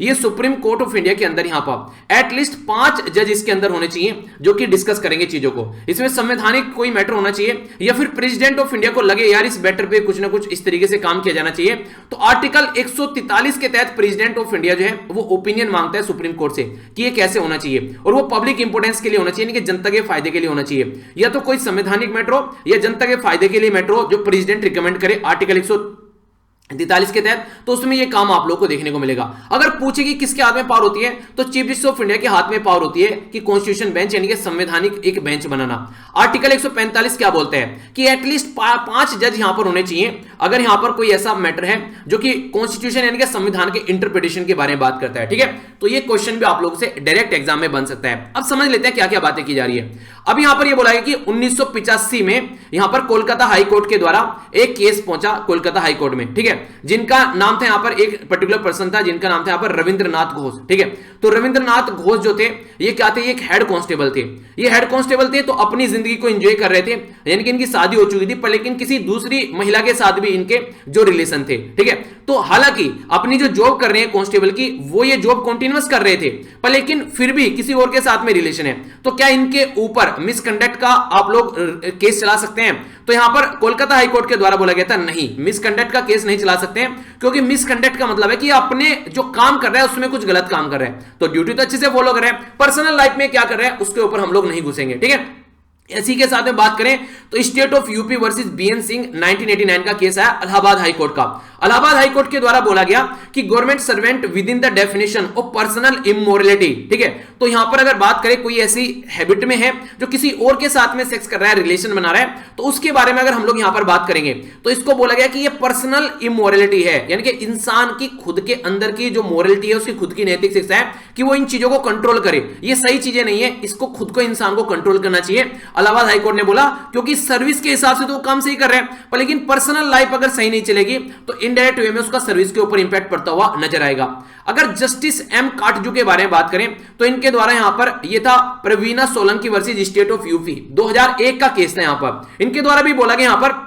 Speaker 1: ये सुप्रीम कोर्ट ऑफ इंडिया के अंदर यहाँ पर एटलीस्ट 5 जज इसके अंदर होने चाहिए जो कि डिस्कस करेंगे चीजों को। इसमें संवैधानिक कोई मैटर होना चाहिए या फिर प्रेसिडेंट ऑफ इंडिया को लगे यार इस मैटर पे कुछ ना कुछ इस तरीके से काम किया जाना चाहिए, तो आर्टिकल 143 के तहत प्रेसिडेंट ऑफ इंडिया जो है वो ओपिनियन मांगता है सुप्रीम कोर्ट से कि ये कैसे होना चाहिए, और वो पब्लिक इंपोर्टेंस के लिए होना चाहिए, यानी कि जनता के फायदे के लिए होना चाहिए, या तो कोई संवैधानिक मैटर हो या जनता के फायदे के लिए मैटर हो जो प्रेसिडेंट रिकमेंड करे आर्टिकल 143 के तहत, तो उसमें ये काम आप लोग को देखने को मिलेगा। अगर पूछे कि किसके हाथ में पावर होती है तो चीफ जस्टिस ऑफ इंडिया के हाथ में पावर होती है कि कॉन्स्टिट्यूशन बेंच यानी कि संवैधानिक एक बेंच बनाना। आर्टिकल 145 क्या बोलते हैं कि एटलीस्ट 5 जज यहां पर होने चाहिए अगर यहां पर कोई ऐसा मैटर है जो कि कॉन्स्टिट्यूशन यानी कि संविधान के इंटरप्रिटेशन के बारे में बात करता है, ठीक है, तो ये क्वेश्चन भी आप लोगों से डायरेक्ट एग्जाम में बन सकता है। अब समझ लेते हैं क्या क्या बातें की जा रही है। अब यहां पर ये बोला है कि 1985 में यहां पर कोलकाता हाई कोर्ट के द्वारा एक केस पहुंचा कोलकाता हाई कोर्ट में, ठीक है, जिनका नाम था यहां पर एक पर्टिकुलर पर्सन था जिनका नाम था यहां पर रविंद्रनाथ घोष, ठीक है, तो रविंद्रनाथ घोष जो थे ये क्या थे, ये एक हेड कांस्टेबल थे। ये हेड कांस्टेबल थे तो अपनी जिंदगी को एंजॉय कर रहे थे, यानी कि इनकी शादी हो चुकी थी पर लेकिन किसी दूसरी महिला के साथ भी इनके जो रिलेशन थे, ठीक है, तो हालांकि अपनी जो जॉब कर रहे हैं कांस्टेबल की वो ये जॉब कंटिन्यूअस कर रहे थे पर लेकिन फिर भी किसी और के साथ में रिलेशन है, तो क्या इनके ऊपर मिसकंडक्ट का आप लोग केस चला सकते हैं? तो यहां पर कोलकाता हाई कोर्ट के द्वारा बोला गया था नहीं, मिसकंडक्ट का केस नहीं चला सकते हैं, क्योंकि मिसकंडक्ट का मतलब है कि अपने जो काम कर रहा है उसमें कुछ गलत काम कर रहा है, तो ड्यूटी तो अच्छे से फॉलो कर रहे हैं, पर्सनल लाइफ में क्या कर रहे हैं उसके ऊपर हम लोग नहीं घुसेंगे, ठीक है। इसी के साथ में बात करें तो state of UP versus B N Singh 1989 का केस है इलाहाबाद हाई कोर्ट का। इलाहाबाद हाई कोर्ट के द्वारा बोला गया कि government servant with in the definition of personal immorality, ठीक है, तो यहां पर अगर बात करें कोई ऐसी हैबिट में है जो किसी और के साथ में सेक्स कर रहा है, रिलेशन बना रहा है, तो उसके बारे में अगर हम लोग यहां पर बात करेंगे तो इसको बोला गया कि ये पर्सनल इमोरलिटी है, यानी कि इंसान की खुद के अंदर की जो मोरलिटी है उसकी खुद की नैतिक शिक्षा है कि वो इन चीजों को कंट्रोल करे। ये सही चीजें नहीं है, इसको खुद को इंसान को कंट्रोल करना चाहिए। इलाहाबाद हाईकोर्ट ने बोला क्योंकि सर्विस के हिसाब से तो वो काम सही कर रहे हैं पर लेकिन पर्सनल लाइफ अगर सही नहीं चलेगी तो इनडायरेक्ट वे में उसका सर्विस के ऊपर इंपैक्ट पड़ता हुआ नजर आएगा। अगर जस्टिस एम काटजू के बारे में बात करें तो इनके द्वारा यहां पर यह था Praveena Solanki versus state of UP 2001 का केस था। यहां पर इनके द्वारा भी बोला गया यहां पर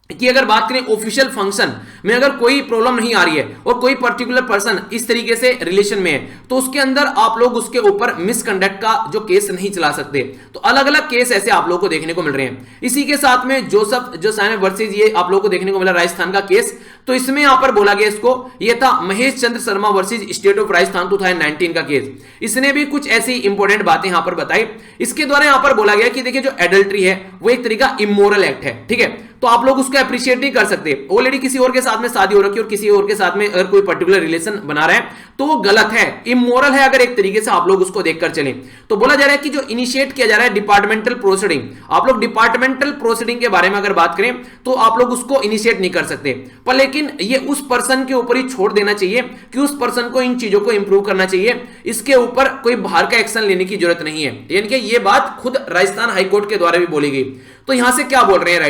Speaker 1: कि अगर बात करें ऑफिशियल फंक्शन में अगर कोई प्रॉब्लम नहीं आ रही है और कोई पर्टिकुलर पर्सन इस तरीके से रिलेशन में है, तो उसके अंदर आप लोग उसके ऊपर मिसकंडक्ट का जो केस नहीं चला सकते। तो अलग अलग केस ऐसे आप लोगों को देखने को मिल रहे हैं। इसी के साथ में जोसेफ जोसाइन वर्सेस ये आप लोगों को देखने को मिला राजस्थान का केस। तो इसमें यहां पर बोला गया इसको, ये था Mahesh Chandra Sharma versus state of Rajasthan 2019 का केस। इसने भी कुछ ऐसी इंपॉर्टेंट बातें यहां पर बताई। इसके द्वारा यहां पर बोला गया कि देखिए जो एडल्ट्री है वो एक तरीका इमोरल एक्ट है, ठीक है, तो आप लोग उसको अप्रिशिएट नहीं कर सकते। ऑलरेडी किसी और के साथ में शादी हो रखी है और किसी और के साथ में अगर कोई पर्टिकुलर रिलेशन बना रहे हैं तो वो गलत है, इमोरल है अगर एक तरीके से आप लोग उसको देखकर चलें। तो बोला जा रहा है कि जो इनिशिएट किया जा रहा है डिपार्टमेंटल प्रोसीडिंग, आप लोग डिपार्टमेंटल प्रोसीडिंग के बारे में अगर बात करें तो आप लोग उसको इनिशिएट नहीं कर सकते, पर लेकिन ये उस पर्सन के ऊपर ही छोड़ देना चाहिए कि उस पर्सन को इन चीजों को इंप्रूव करना चाहिए, इसके ऊपर कोई बाहर का एक्शन लेने की जरूरत नहीं है। यानी कि ये बात खुद राजस्थान हाईकोर्ट के द्वारा भी बोली गई। तो यहां से क्या बोल रहे हैं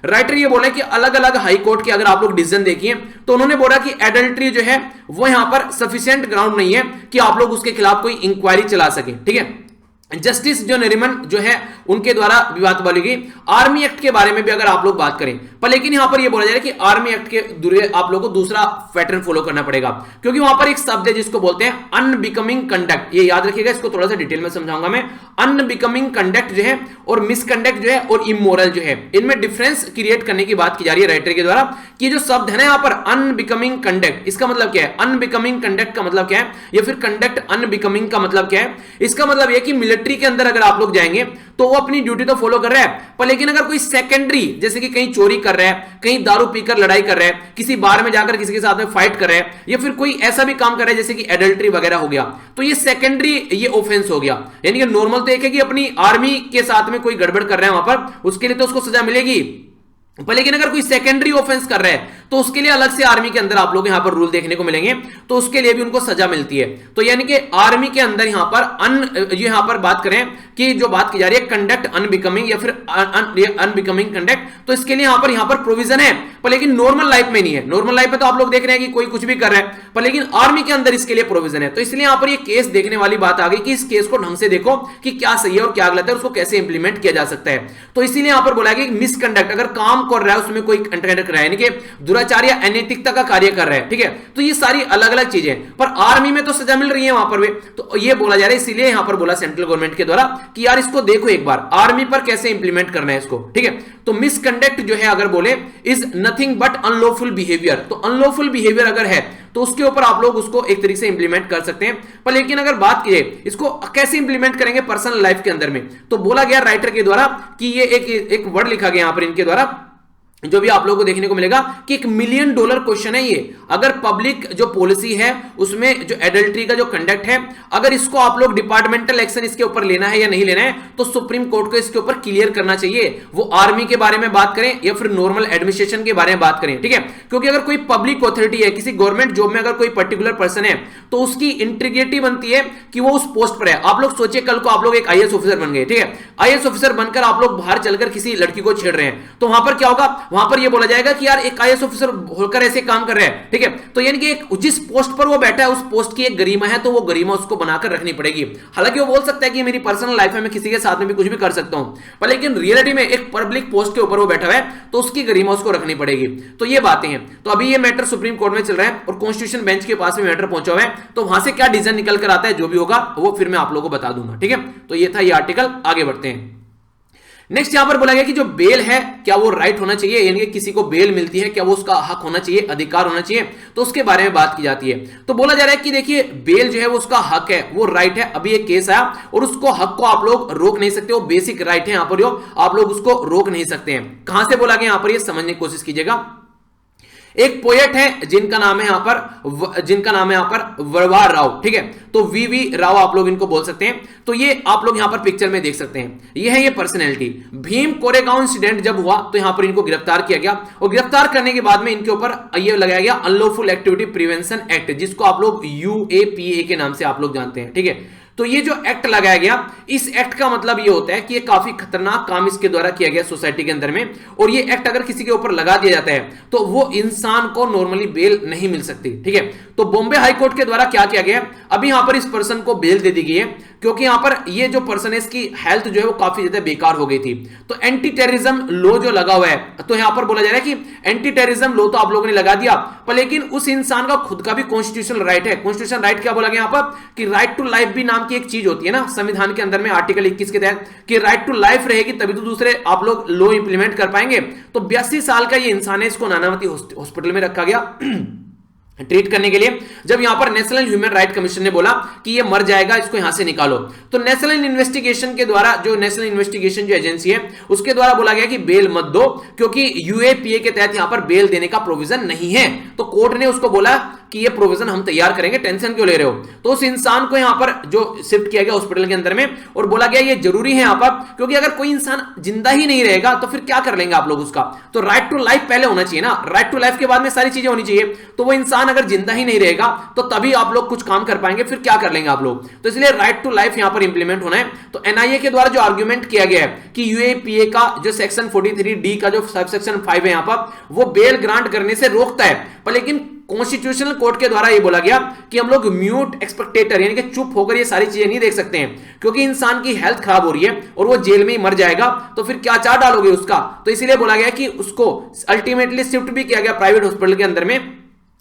Speaker 1: राइटर ये बोल रहे हैं कि अलग अलग हाई कोर्ट के अगर आप लोग डिसीजन देखिए तो उन्होंने बोला कि एडल्ट्री जो है वो यहां पर सफिशिएंट ग्राउंड नहीं है कि आप लोग उसके खिलाफ कोई इंक्वायरी चला सके, ठीक है। जस्टिस जो नरीमन जो है उनके द्वारा विवाद बोली गई। आर्मी एक्ट के बारे में भी अगर आप लोग बात करें, पर लेकिन यहां पर यह बोला जा रहा है कि आर्मी एक्ट के दूर आप लोगों को दूसरा पैटर्न फॉलो करना पड़ेगा, क्योंकि वहां पर एक शब्द है जिसको बोलते हैं अनबिकमिंग कंडक्ट। ये याद रखिएगा, इसको थोड़ा सा डिटेल में समझाऊंगा मैं। अनबिकमिंग कंडक्ट जो है और मिसकंडक्ट जो है और इमोरल जो है, इनमें डिफरेंस क्रिएट करने की बात की जा रही है राइटर के द्वारा कि जो शब्द है ना यहां पर अनबिकमिंग कंडक्ट, इसका मतलब क्या है? अनबिकमिंग कंडक्ट का मतलब क्या है, या फिर कंडक्ट अनबिकमिंग का मतलब क्या है? इसका मतलब यह कि मिलिट्री के अंदर अगर आप लोग जाएंगे तो वो अपनी ड्यूटी तो फॉलो कर रहा है, पर लेकिन अगर कोई सेकेंडरी जैसे कि कहीं चोरी कर रहा है, कहीं दारू पीकर लड़ाई कर रहा है, किसी बार में जाकर किसी के साथ में फाइट कर रहा है, या फिर कोई ऐसा भी काम कर रहा है जैसे कि एडल्ट्री वगैरह हो गया, तो ये सेकेंडरी ये ऑफेंस हो गया। यानी कि नॉर्मल तो एक है कि अपनी आर्मी के साथ में कोई गड़बड़ कर रहा है वहां पर, उसके लिए तो उसको सजा मिलेगी, पर लेकिन अगर कोई सेकेंडरी ऑफेंस कर रहा है तो उसके लिए अलग से आर्मी के अंदर आप लोग यहां पर रूल देखने को मिलेंगे, तो उसके लिए भी उनको सजा मिलती है। तो यानी कि आर्मी के अंदर यहां पर यहां पर बात करें कि जो बात की जा रही है कंडक्ट अनबिकमिंग या फिर अनबिकमिंग कंडक्ट, तो इसके लिए यहां पर प्रोविजन है, पर लेकिन नॉर्मल लाइफ में नहीं है। नॉर्मल लाइफ में तो आप लोग देख रहे हैं कि कोई कुछ भी कर रहा है, पर लेकिन आर्मी के अंदर इसके लिए प्रोविजन है। तो इसलिए यहां पर ये केस देखने वाली बात आ गई कि इस केस को ढंग से देखो कि क्या सही है और क्या गलत है, उसको कैसे इंप्लीमेंट किया जा सकता है। तो इसीलिए यहां पर बोला गया कि मिसकंडक्ट अगर काम कर रहा है उसमें कोई कंडक्ट कर रहा है, यानी कि दुराचार या अनैतिकता का कार्य कर रहा है, ठीक है, तो ये सारी अलग अलग चीजें, पर आर्मी में तो सजा मिल रही है वहां पर भी। तो ये बोला जा रहा है, इसीलिए यहां पर बोला सेंट्रल गवर्नमेंट के द्वारा कि यार इसको देखो एक बार आर्मी पर कैसे इंप्लीमेंट करना है इसको, ठीक है। तो मिसकंडक्ट जो है अगर बोले is nothing but unlawful behaviour, तो अनलॉफुल बिहेवियर अगर है तो उसके ऊपर आप लोग उसको एक तरीके से इंप्लीमेंट कर सकते हैं। पर लेकिन अगर बात की जाए इसको कैसे इंप्लीमेंट करेंगे पर्सनल लाइफ के अंदर में, तो बोला गया राइटर के द्वारा कि ये एक वर्ड लिखा गया यहां पर इनके द्वारा, जो भी आप लोगों को देखने को मिलेगा कि $1 मिलियन क्वेश्चन है ये। अगर पब्लिक जो पॉलिसी है उसमें जो एडल्ट्री का जो कंडक्ट है, अगर इसको आप लोग डिपार्टमेंटल एक्शन इसके ऊपर लेना है या नहीं लेना है, तो सुप्रीम कोर्ट को इसके ऊपर क्लियर करना चाहिए। वो आर्मी के बारे में बात करें या फिर नॉर्मल एडमिनिस्ट्रेशन के बारे में बात करें, ठीक है। क्योंकि अगर कोई पब्लिक अथॉरिटी है, किसी गवर्नमेंट जॉब में अगर कोई पर्टिकुलर पर्सन है, तो उसकी इंटीग्रिटी बनती है कि वो उस पोस्ट पर है। आप लोग सोचिए कल को आप लोग एक IAS ऑफिसर बन गए, ठीक है, IAS ऑफिसर बनकर आप लोग बाहर चलकर किसी लड़की को छेड़ रहे हैं, तो वहां पर क्या होगा? वहां पर यह बोला जाएगा कि यार एक IAS ऑफिसर होकर ऐसे काम कर रहे हैं, ठीक है। तो यानी कि जिस पोस्ट पर वो बैठा है उस पोस्ट की एक गरिमा है, तो वो गरिमा उसको बनाकर रखनी पड़ेगी। हालांकि वो बोल सकता है कि मेरी पर्सनल लाइफ है, मैं किसी के साथ में भी कुछ भी कर सकता हूं, पर लेकिन रियलिटी में एक पब्लिक पोस्ट के ऊपर वो बैठा है तो उसकी गरिमा उसको रखनी पड़ेगी। तो ये बातें हैं। तो अभी ये मैटर सुप्रीम कोर्ट में चल रहा है और कॉन्स्टिट्यूशन बेंच के पास में मैटर पहुंचा हुआ है, तो वहां से क्या डिसीजन निकल कर आता है जो भी होगा वो फिर मैं आप लोगों को बता दूंगा, ठीक है। तो ये था ये आर्टिकल, आगे बढ़ते हैं। नेक्स्ट यहां पर बोला गया कि जो बेल है क्या वो राइट होना चाहिए, यानी कि किसी को बेल मिलती है क्या वो उसका हक होना चाहिए, अधिकार होना चाहिए, तो उसके बारे में बात की जाती है। तो बोला जा रहा है कि देखिए बेल जो है वो उसका हक है, वो राइट है। अभी एक केस आया और उसको हक को आप लोग रोक नहीं सकते, वो बेसिक राइट है, यहां पर आप लोग उसको रोक नहीं सकते हैं। कहां से बोला गया यहां पर, ये समझने की कोशिश कीजिएगा। एक पोएट है जिनका नाम है यहां पर वरवार राव, ठीक है, तो वीवी राव आप लोग इनको बोल सकते हैं। तो ये आप लोग यहां पर पिक्चर में देख सकते हैं, ये है ये पर्सनैलिटी। भीम कोरेगांव इंसिडेंट जब हुआ तो यहां पर इनको गिरफ्तार किया गया और गिरफ्तार करने के बाद में इनके ऊपर ये लगाया गया अनलॉफुल एक्टिविटी प्रिवेंशन एक्ट, जिसको आप लोग UAPA के नाम से आप लोग जानते हैं, ठीक है। तो ये जो एक्ट लगाया गया, इस एक्ट का मतलब ये होता है कि ये काफी खतरनाक काम इसके द्वारा किया गया सोसाइटी के अंदर में, और ये एक्ट अगर किसी के ऊपर लगा दिया जाता है तो वो इंसान को नॉर्मली बेल नहीं मिल सकती, ठीक है। तो बॉम्बे हाई कोर्ट के द्वारा क्या किया गया, अभी यहां पर इस पर्सन को बेल दे दी गई है। क्योंकि यहां पर ये जो पर्सन है इसकी हेल्थ जो है वो काफी ज्यादा बेकार हो गई थी। तो एंटी टेररिज्म लॉ जो लगा हुआ है, तो यहां पर बोला जा रहा है कि एंटी टेररिज्म लॉ तो आप लोगों ने लगा दिया, पर लेकिन उस इंसान का खुद का भी कॉन्स्टिट्यूशनल राइट है। कॉन्स्टिट्यूशनल राइट क्या बोला गया यहां पर कि राइट टू लाइफ भी नाम की एक चीज होती है ना संविधान के अंदर में, आर्टिकल 21 के तहत, कि राइट टू लाइफ रहेगी तभी तो दूसरे आप लोग लॉ इंप्लीमेंट कर पाएंगे। तो 82 साल का ये इंसान है, इसको नानावती हॉस्पिटल में रखा गया ट्रीट करने के लिए। जब यहां पर नेशनल ह्यूमन राइट कमीशन ने बोला कि ये मर जाएगा, इसको यहां से निकालो, तो नेशनल इन्वेस्टिगेशन के द्वारा, जो नेशनल इन्वेस्टिगेशन जो एजेंसी है उसके द्वारा बोला गया कि बेल मत दो, क्योंकि यूएपीए के तहत यहां पर बेल देने का प्रोविजन नहीं है। तो कोर्ट ने उसको बोला कि ये प्रोविजन हम तैयार करेंगे, टेंशन क्यों ले रहे हो। तो उस इंसान को यहां पर जो शिफ्ट किया गया हॉस्पिटल के अंदर में, और बोला गया ये जरूरी है यहां पर, क्योंकि अगर कोई इंसान जिंदा ही नहीं रहेगा तो फिर क्या कर लेंगे आप लोग उसका। तो राइट टू लाइफ पहले होना चाहिए ना, राइट टू लाइफ के बाद में सारी चीजें होनी चाहिए। तो वो इंसान अगर जिंदा ही नहीं रहेगा तो तभी आप लोग कुछ काम कर पाएंगे, फिर क्या कर लेंगे आप लोग। तो इसलिए राइट टू लाइफ यहां पर इंप्लीमेंट होना है। तो एनआईए के द्वारा जो आर्ग्यूमेंट किया गया है कि यूएपीए का जो सेक्शन 43D का जो सब सेक्शन 5 है यहां पर, वो बेल ग्रांट करने से रोकता है, पर लेकिन कॉन्स्टिट्यूशनल कोर्ट के द्वारा यह बोला गया कि हम लोग म्यूट एक्सपेक्टेटर यानी कि चुप होकर ये सारी चीजें नहीं देख सकते हैं, क्योंकि इंसान की हेल्थ खराब हो रही है और वो जेल में ही मर जाएगा, तो फिर क्या चार्ज डालोगे उसका। तो इसीलिए बोला गया कि उसको अल्टीमेटली शिफ्ट भी किया गया प्राइवेट हॉस्पिटल के अंदर में।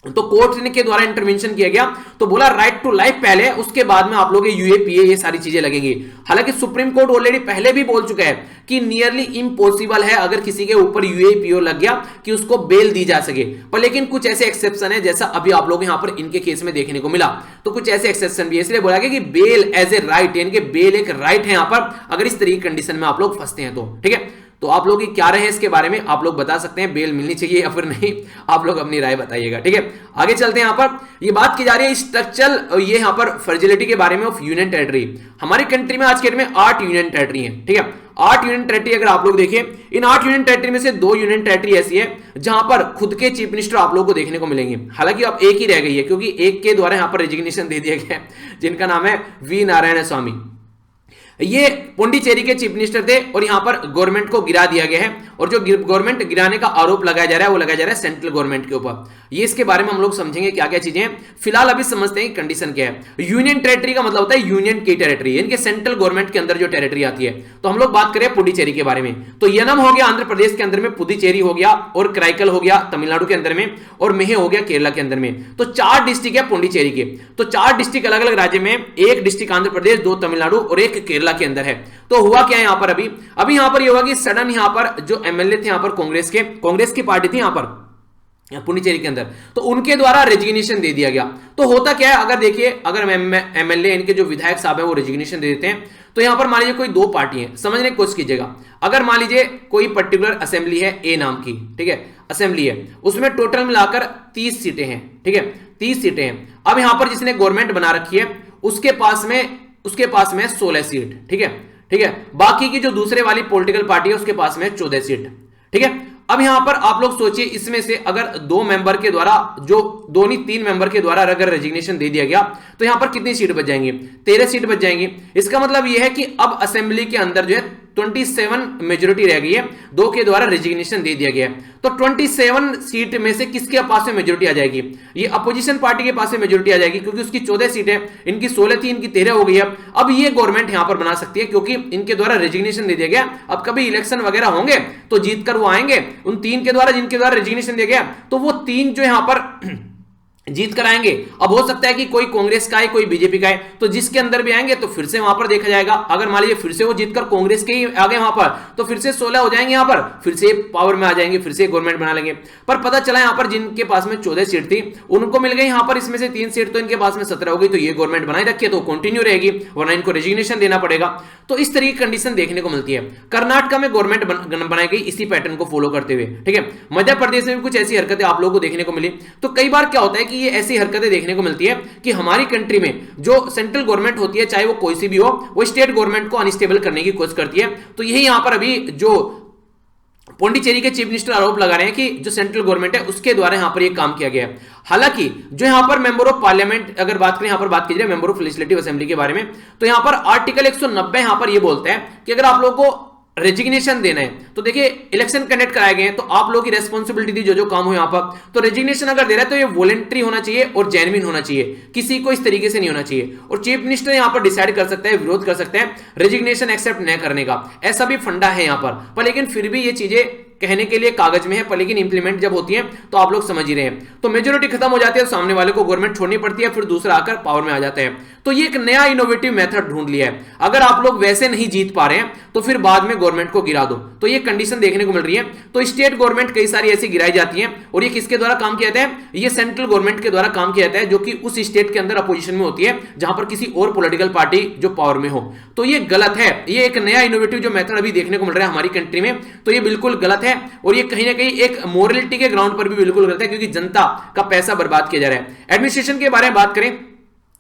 Speaker 1: तो कोर्ट के द्वारा इंटरवेंशन किया गया, तो बोला राइट टू लाइफ पहले, उसके बाद में आप लोग यूएपीए ये सारी चीजें लगेंगी। हालांकि सुप्रीम कोर्ट ऑलरेडी पहले भी बोल चुका है कि नियरली इम्पॉसिबल है अगर किसी के ऊपर यूएपीओ लग गया कि उसको बेल दी जा सके, पर लेकिन कुछ ऐसे एक्सेप्शन है, जैसा अभी आप लोग यहां पर इनके केस में देखने को मिला। तो कुछ ऐसे एक्सेप्शन भी है, इसलिए बोला गया कि बेल एज ए राइट, यानी कि बेल एक राइट है यहां पर, अगर इस तरीके की कंडीशन में आप लोग फंसते हैं तो। ठीक है, तो आप लोग क्या रहे इसके बारे में आप लोग बता सकते हैं, बेल मिलनी चाहिए या फिर नहीं, आप लोग अपनी राय बताइएगा। ठीक है, आगे चलते हैं। यहां पर ये बात की जा रही है स्ट्रक्चरल, ये यहां पर फ्रेजिलिटी के बारे में ऑफ यूनियन टेरिटरी। हमारी कंट्री में आज के डेट में 8 यूनियन टेरिटरी है। ठीक है, 8 यूनियन टेरिटरी अगर आप लोग देखें, इन 8 यूनियन टेरिटरी में से 2 यूनियन टेरिटरी ऐसी है जहां पर खुद के चीफ मिनिस्टर आप लोगों को देखने को मिलेंगे। हालांकि अब एक ही रह गई है, क्योंकि एक के द्वारा यहां पर रेजिग्नेशन दे दिया गया है, जिनका नाम है वी नारायण स्वामी। ये पुडुचेरी के चीफ मिनिस्टर थे और यहां पर गवर्नमेंट को गिरा दिया गया है, और जो गवर्नमेंट गिराने का आरोप लगाया जा रहा है वो लगाया जा रहा है सेंट्रल गवर्नमेंट के ऊपर। ये इसके बारे में हम लोग समझेंगे क्या क्या चीजें हैं। फिलहाल अभी समझते हैं कंडीशन क्या है। यूनियन टेरिटरी का मतलब होता है यूनियन की टेरिटरी, यानी कि सेंट्रल गवर्नमेंट के अंदर जो टेरिटरी आती है। तो हम लोग बात करें पुडुचेरी के बारे में, तो यनम हो गया आंध्र प्रदेश के अंदर में, पुडुचेरी हो गया, और कराईकल हो गया तमिलनाडु के अंदर में, और मेहे हो गया केरला के अंदर में। तो 4 डिस्ट्रिक्ट है पुडुचेरी के। तो 4 डिस्ट्रिक्ट अलग अलग राज्य में, 1 डिस्ट्रिक्ट आंध्र प्रदेश, 2 तमिलनाडु और 1 केरला के अंदर है। तो हुआ क्या है यहां पर, अभी यहां पर ये हुआ कि सडन यहां पर जो एमएलए थे यहां पर कांग्रेस की पार्टी थी यहां पर पुडुचेरी के अंदर, तो उनके द्वारा रेजिग्नेशन दे दिया गया। तो होता क्या है, अगर देखिए अगर एमएलए इनके जो विधायक साहब है वो रेजिग्नेशन दे देते हैं, तो यहां पर मान लीजिए कोई 2 पार्टी है, समझने की कोशिश कीजिएगा। अगर मान लीजिए कोई पर्टिकुलर असेंबली है ए नाम की, ठीक है, असेंबली है, उसमें टोटल मिलाकर 30 सीटें हैं। ठीक है, 30 सीटें हैं। अब यहां पर जिसने गवर्नमेंट बना रखी है उसके पास में 16 सीट। ठीक है, बाकी की जो दूसरे वाली पॉलिटिकल पार्टी है उसके पास में 14 सीट। ठीक है, अब यहां पर आप लोग सोचिए, इसमें से अगर 2 मेंबर के द्वारा, जो 2 नहीं 3 मेंबर के द्वारा अगर रेजिग्नेशन दे दिया गया, तो यहां पर कितनी सीट बच जाएंगी, 13 सीट बच जाएंगी। इसका मतलब यह है कि अब असेंबली के अंदर जो है 27 मेजोरिटी रह गई है, 2 के द्वारा रेजिग्नेशन दे दिया गया है। तो 27 सीट में से किसके पास में मेजोरिटी आ जाएगी, ये अपोजिशन पार्टी के पास में मेजोरिटी आ जाएगी, क्योंकि उसकी 14 सीट है, इनकी 16 थी, इनकी 13 हो गई है। अब ये गवर्नमेंट यहां पर बना सकती है, क्योंकि इनके द्वारा रेजिग्नेशन दे दिया गया। अब कभी इलेक्शन वगैरह होंगे तो जीतकर वो आएंगे, उन 3 के द्वारा जिनके द्वारा रेजिग्नेशन दिया गया, तो वो 3 जो यहां पर जीत कर आएंगे। अब हो सकता है कि कोई कांग्रेस का है, कोई बीजेपी का है, तो जिसके अंदर भी आएंगे तो फिर से वहां पर देखा जाएगा। अगर मान लीजिए फिर से वो जीतकर कांग्रेस के ही आ गए वहां पर, तो फिर से 16 हो जाएंगे, यहां पर फिर से पावर में आ जाएंगे, फिर से गवर्नमेंट बना लेंगे। पर पता चला यहां पर जिनके पास में 14 सीट थी उनको मिल गई यहां पर इसमें से 3 सीट, तो इनके पास में 17 हो गई। तो ये गवर्नमेंट बनाई रखी है तो कंटिन्यू रहेगी, वरना इनको रेजिग्नेशन देना पड़ेगा। तो इस तरीके की कंडीशन देखने को मिलती है। कर्नाटक में गवर्नमेंट बनाई गई इसी पैटर्न को फॉलो करते हुए। ठीक है, मध्य प्रदेश में भी कुछ ऐसी हरकतें आप लोगों को देखने को मिली। तो कई बार क्या होता है कि ये ऐसी हरकतें देखने को मिलती है कि हमारी कंट्री में जो सेंट्रल गवर्नमेंट होती है, चाहे वो कोई सी भी हो, वो स्टेट गवर्नमेंट को अनस्टेबल करने की कोशिश करती है। तो यही यहां पर अभी जो पुडुचेरी के चीफ मिनिस्टर आरोप लगा रहे हैं कि जो सेंट्रल गवर्नमेंट है उसके द्वारा यहां पर यह काम किया गया है। हालांकि जो यहां पर मेंबर ऑफ पार्लियामेंट अगर बात करें, यहां पर बात की जाए मेंबर ऑफ लेजिस्लेटिव असेंबली के बारे में, तो यहां पर आर्टिकल 190 यहां पर यह बोलता है कि अगर आप लोगों को रेजिग्नेशन देना है, तो देखिए इलेक्शन कंडक्ट कराए गए हैं तो आप लोगों की रेस्पॉन्सिबिलिटी थी जो जो काम हो यहां पर, तो रेजिग्नेशन अगर दे रहा है तो ये वॉलेंट्री होना चाहिए और जेन्युइन होना चाहिए, किसी को इस तरीके से नहीं होना चाहिए। और चीफ मिनिस्टर यहां पर डिसाइड कर सकते हैं, विरोध कर सकते हैं रेजिग्नेशन एक्सेप्ट न करने का, ऐसा भी फंडा है यहां पर लेकिन फिर भी ये चीजें कहने के लिए कागज में है पर लेकिन इंप्लीमेंट जब होती है तो आप लोग समझ ही रहे हैं, तो मेजोरिटी खत्म हो जाती है, सामने वाले को गवर्नमेंट छोड़नी पड़ती है, फिर दूसरा आकर पावर में आ जाता है। तो ये एक नया इनोवेटिव मेथड ढूंढ लिया है, अगर आप लोग वैसे नहीं जीत पा रहे हैं तो फिर बाद में गवर्नमेंट को गिरा दो, तो ये कंडीशन देखने को मिल रही है। तो स्टेट गवर्नमेंट कई सारी ऐसी गिराई जाती है और ये किसके द्वारा काम किया जाता है, ये सेंट्रल गवर्नमेंट के द्वारा काम किया जाता है जो कि उस स्टेट के अंदर अपोजिशन में होती है जहां पर किसी और पॉलिटिकल पार्टी जो पावर में हो। तो ये गलत है, ये एक नया इनोवेटिव जो मेथड अभी देखने को मिल रहा है हमारी कंट्री में, तो ये बिल्कुल गलत है और ये कहीं ना कहीं एक मोरलिटी के ग्राउंड पर भी बिल्कुल गलत है क्योंकि जनता का पैसा बर्बाद किया जा रहा है। एडमिनिस्ट्रेशन के बारे में बात करें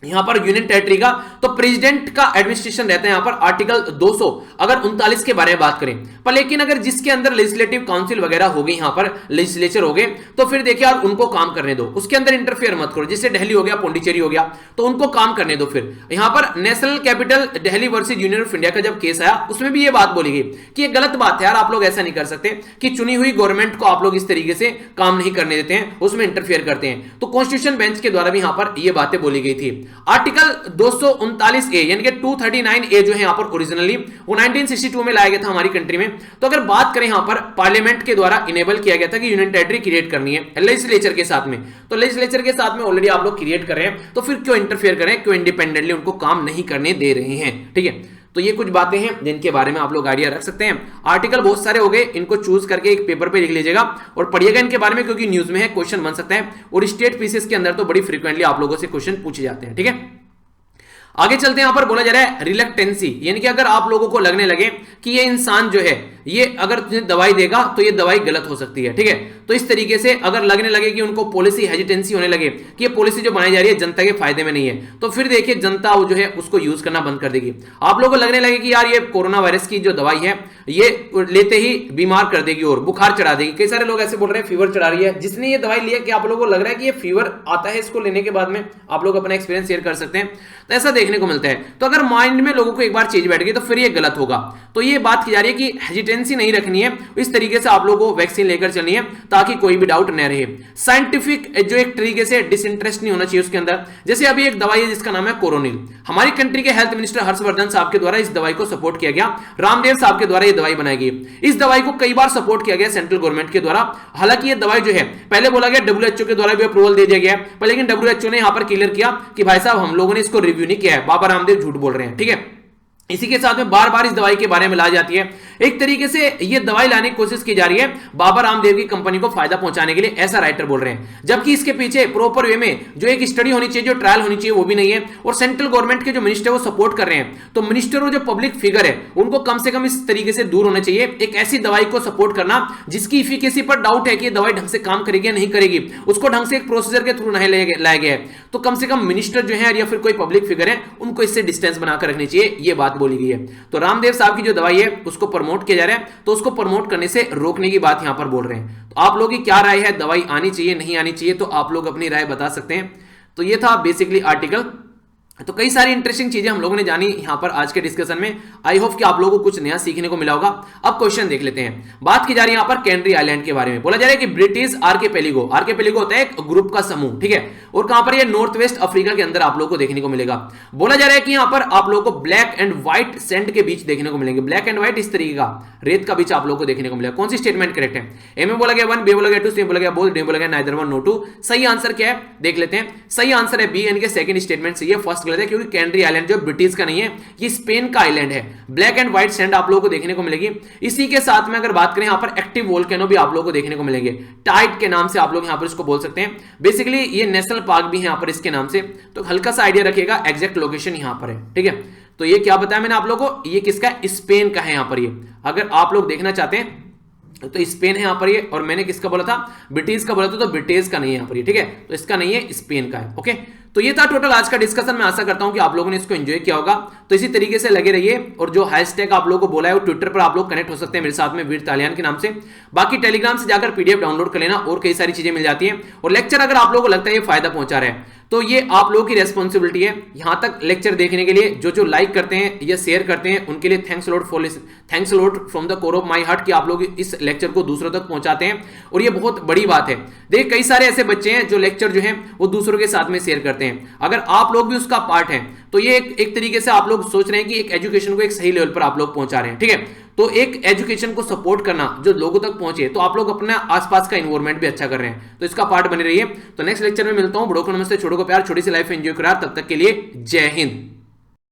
Speaker 1: यहां पर यूनियन टेरिटरी का, तो प्रेसिडेंट का एडमिनिस्ट्रेशन रहता है यहां पर आर्टिकल 200 अगर 39 के बारे में बात करें, पर लेकिन अगर जिसके अंदर लेजिस्लेटिव काउंसिल वगैरह हो गई, यहां पर लेजिस्लेचर हो गए, तो फिर देखिए यार उनको काम करने दो, उसके अंदर इंटरफेयर मत करो, जैसे दिल्ली हो गया, पौंडीचेरी हो गया, तो उनको काम करने दो। फिर यहां पर national capital Delhi versus Union of India का जब केस आया उसमें भी ये बात बोली गई कि ये गलत बात है यार, आप लोग ऐसा नहीं कर सकते कि चुनी हुई गवर्नमेंट को आप लोग इस तरीके से काम नहीं करने देते हैं, उसमें इंटरफेयर करते हैं। तो कॉन्स्टिट्यूशन बेंच के द्वारा भी यहां पर ये बातें बोली गई थी। आर्टिकल 239A यानी कि 239A जो है यहां पर ओरिजिनली वो 1962 में लाया गया था हमारी कंट्री में। तो अगर बात करें यहां पर पार्लियामेंट के द्वारा इनेबल किया गया था कि यूनियन टेरिटरी क्रिएट करनी है लेजिस्लेचर के साथ में, तो लेजिस्लेचर के साथ में ऑलरेडी आप लोग क्रिएट कर रहे हैं, तो फिर क्यों इंटरफेयर करें, क्यों इंडिपेंडेंटली उनको काम नहीं करने दे रहे हैं। ठीक है, तो ये कुछ बातें हैं जिनके बारे में आप लोग आइडिया रख सकते हैं। आर्टिकल बहुत सारे हो गए, इनको चूज करके एक पेपर पे लिख लीजिएगा और पढ़िएगा इनके बारे में क्योंकि न्यूज में है, क्वेश्चन बन सकता है और स्टेट पीसीएस के अंदर तो बड़ी फ्रीक्वेंटली आप लोगों से क्वेश्चन पूछे जाते हैं। ठीक है, आगे चलते हैं। यहां पर बोला जा रहा है रिलक्टेंसी, यानी कि अगर आप लोगों को लगने लगे कि ये इंसान जो है ये अगर तुझे दवाई देगा तो ये दवाई गलत हो सकती है। ठीक है, तो इस तरीके से अगर लगने लगे कि उनको पॉलिसी हेजिटेंसी होने लगे कि ये पॉलिसी जो बनाई जा रही है जनता के फायदे में नहीं है, तो फिर देखिए जनता जो है उसको यूज करना बंद कर देगी। आप लोगों को लगने लगे कि यार ये कोरोना वायरस की जो दवाई है ये लेते ही बीमार कर देगी और बुखार चढ़ा देगी, कई सारे लोग ऐसे बोल रहे हैं फीवर चढ़ा रही है, जिसने ये दवाई लिया कि आप लोगों को लग रहा है कि ये फीवर आता है इसको लेने के बाद में, आप लोग अपना एक्सपीरियंस शेयर कर सकते हैं, तो ऐसा देखने को मिलता है। तो अगर माइंड में लोगों को एक बार चीज बैठ गई तो फिर ये गलत होगा। तो ये बात की जा रही है कि हेजिटेंसी नहीं रखनी है, इस तरीके से आप लोगों को वैक्सीन लेकर चलनी है ताकि कोई भी डाउट न रहे। साइंटिफिक जो एक तरीके से डिसइंटरेस्ट नहीं होना चाहिए उसके अंदर। जैसे अभी एक दवाई है जिसका नाम है कोरोनिल, हमारी कंट्री के हेल्थ मिनिस्टर हर्षवर्धन साहब के द्वारा इस दवाई को सपोर्ट किया गया, रामदेव साहब के द्वारा ये दवाई बनाई गई। इस दवाई को कई बार सपोर्ट किया गया सेंट्रल गवर्नमेंट के द्वारा, हालांकि ये दवाई जो है पहले बोला गया WHO के द्वारा भी अप्रूवल दे दिया गया, पर लेकिन WHO ने यहां पर क्लियर किया कि भाई साहब हम लोगों ने इसको रिव्यू नहीं किया है, बाबा रामदेव झूठ बोल रहे हैं। ठीक है, इसी के साथ में बार बार इस दवाई के बारे में ला जाती है, एक तरीके से ये दवाई लाने की कोशिश की जा रही है बाबा रामदेव की कंपनी को फायदा पहुंचाने के लिए, ऐसा राइटर बोल रहे हैं, जबकि इसके पीछे प्रॉपर वे में जो एक स्टडी होनी चाहिए, जो ट्रायल होनी चाहिए वो भी नहीं है। और सेंट्रल गवर्नमेंट के जो मिनिस्टर वो सपोर्ट कर रहे हैं, तो मिनिस्टर और जो पब्लिक फिगर है उनको कम से कम इस तरीके से दूर होना चाहिए। एक ऐसी दवाई को सपोर्ट करना जिसकी इफिकेसी पर डाउट है कि दवाई ढंग से काम करेगी या नहीं करेगी, उसको ढंग से एक प्रोसीजर के थ्रू नहीं लाया गया है, तो कम से कम मिनिस्टर जो है या फिर कोई पब्लिक फिगर है उनको इससे डिस्टेंस बनाकर रखनी चाहिए, ये बात बोली गई है। तो रामदेव साहब की जो दवाई है उसको प्रमोट किया जा रहा है, तो उसको प्रमोट करने से रोकने की बात यहां पर बोल रहे हैं। तो आप लोगों की क्या राय है, दवाई आनी चाहिए नहीं आनी चाहिए, तो आप लोग अपनी राय बता सकते हैं। तो ये था बेसिकली आर्टिकल। तो कई सारी इंटरेस्टिंग चीजें हम लोगों ने जानी यहां पर आज के डिस्कशन में, आई होप कि आप लोगों को कुछ नया सीखने को मिला होगा। अब क्वेश्चन देख लेते हैं। बात की जा रही है यहां पर कैनरी आइलैंड के बारे में, बोला जा रहा है कि ब्रिटिश आर्किपेलिगो, आर्किपेलिगो होता है एक ग्रुप का समूह, ठीक है, और कहां पर ये नॉर्थ वेस्ट अफ्रीका के अंदर आप लोगों को देखने को मिलेगा। बोला जा रहा है कि यहां पर आप लोगों को ब्लैक एंड व्हाइट सैंड के बीच देखने को मिलेंगे, ब्लैक एंड व्हाइट इस तरीके का रेत का बीच आप लोगों को देखने को मिलेगा। कौन सी स्टेटमेंट करेक्ट है? ए में बोला गया 1, बी बोला गया 2, सी बोला गया बोथ, डी बोला गया नाइदर 1 नो 2। सही आंसर क्या है देख लेते हैं। सही आंसर है बी, यानी कि सेकंड स्टेटमेंट सही है, फर्स्ट गलत है, क्योंकि कैनरी आइलैंड जो ब्रिटिश का नहीं है, ये स्पेन का आइलैंड है। ब्लैक एंड व्हाइट सैंड आप लोगों को देखने को मिलेगी। इसी के साथ में अगर बात करें यहां पर एक्टिव वोल्केनो भी आप लोगों को देखने को मिलेंगे, टाइड के नाम से आप लोग यहां पर इसको बोल सकते हैं। बेसिकली ये नेशनल पार्क भी है यहां पर इसके नाम से, तो हल्का सा आइडिया रखिएगा, एग्जैक्ट लोकेशन यहां पर है, ठीक है। तो ये क्या बताया मैंने आप लोगों को, ये किसका है, स्पेन का है यहां पर। ये अगर आप लोग देखना चाहते हैं तो स्पेन है यहां पर ये, और मैंने किसका बोला था, ब्रिटिश का बोला था, तो ब्रिटिश का नहीं है यहां पर ये, ठीक है, तो इसका नहीं है, स्पेन का है। ओके, तो ये था टोटल आज का डिस्कशन। मैं आशा करता हूं कि आप लोगों ने इसको एंजॉय किया होगा। तो इसी तरीके से लगे रहिए, और जो हैशटैग आप लोगों को बोला है वो ट्विटर पर आप लोग कनेक्ट हो सकते हैं मेरे साथ में, वीर तालियान के नाम से। बाकी टेलीग्राम से जाकर पीडीएफ डाउनलोड कर लेना, और कई सारी चीजें मिल जाती हैं। और लेक्चर अगर आप लोगों को लगता है ये फायदा पहुंचा रहा है तो ये आप लोगों की रेस्पॉन्सिबिलिटी है। यहां तक लेक्चर देखने के लिए जो लाइक करते हैं या शेयर करते हैं उनके लिए thanks lot from the core of my heart कि आप लोग इस लेक्चर को दूसरों तक पहुंचाते हैं, और ये बहुत बड़ी बात है। देखिए कई सारे ऐसे बच्चे हैं जो लेक्चर जो है वो दूसरों के साथ में शेयर करते हैं। अगर आप लोग भी उसका पार्ट हैं तो ये एक तरीके से आप लोग सोच रहे हैं कि एक एजुकेशन को एक सही लेवल पर आप लोग पहुंचा रहे हैं, ठीक है। तो एक एजुकेशन को सपोर्ट करना जो लोगों तक पहुंचे, तो आप लोग अपना आसपास का इन्वायरमेंट भी अच्छा कर रहे हैं, तो इसका पार्ट बने रहिए। तो नेक्स्ट लेक्चर में मिलता हूं। बड़ों को नमस्ते, छोटों को प्यार, छोटी सी लाइफ एंजॉय करा। तब तक के लिए जय हिंद।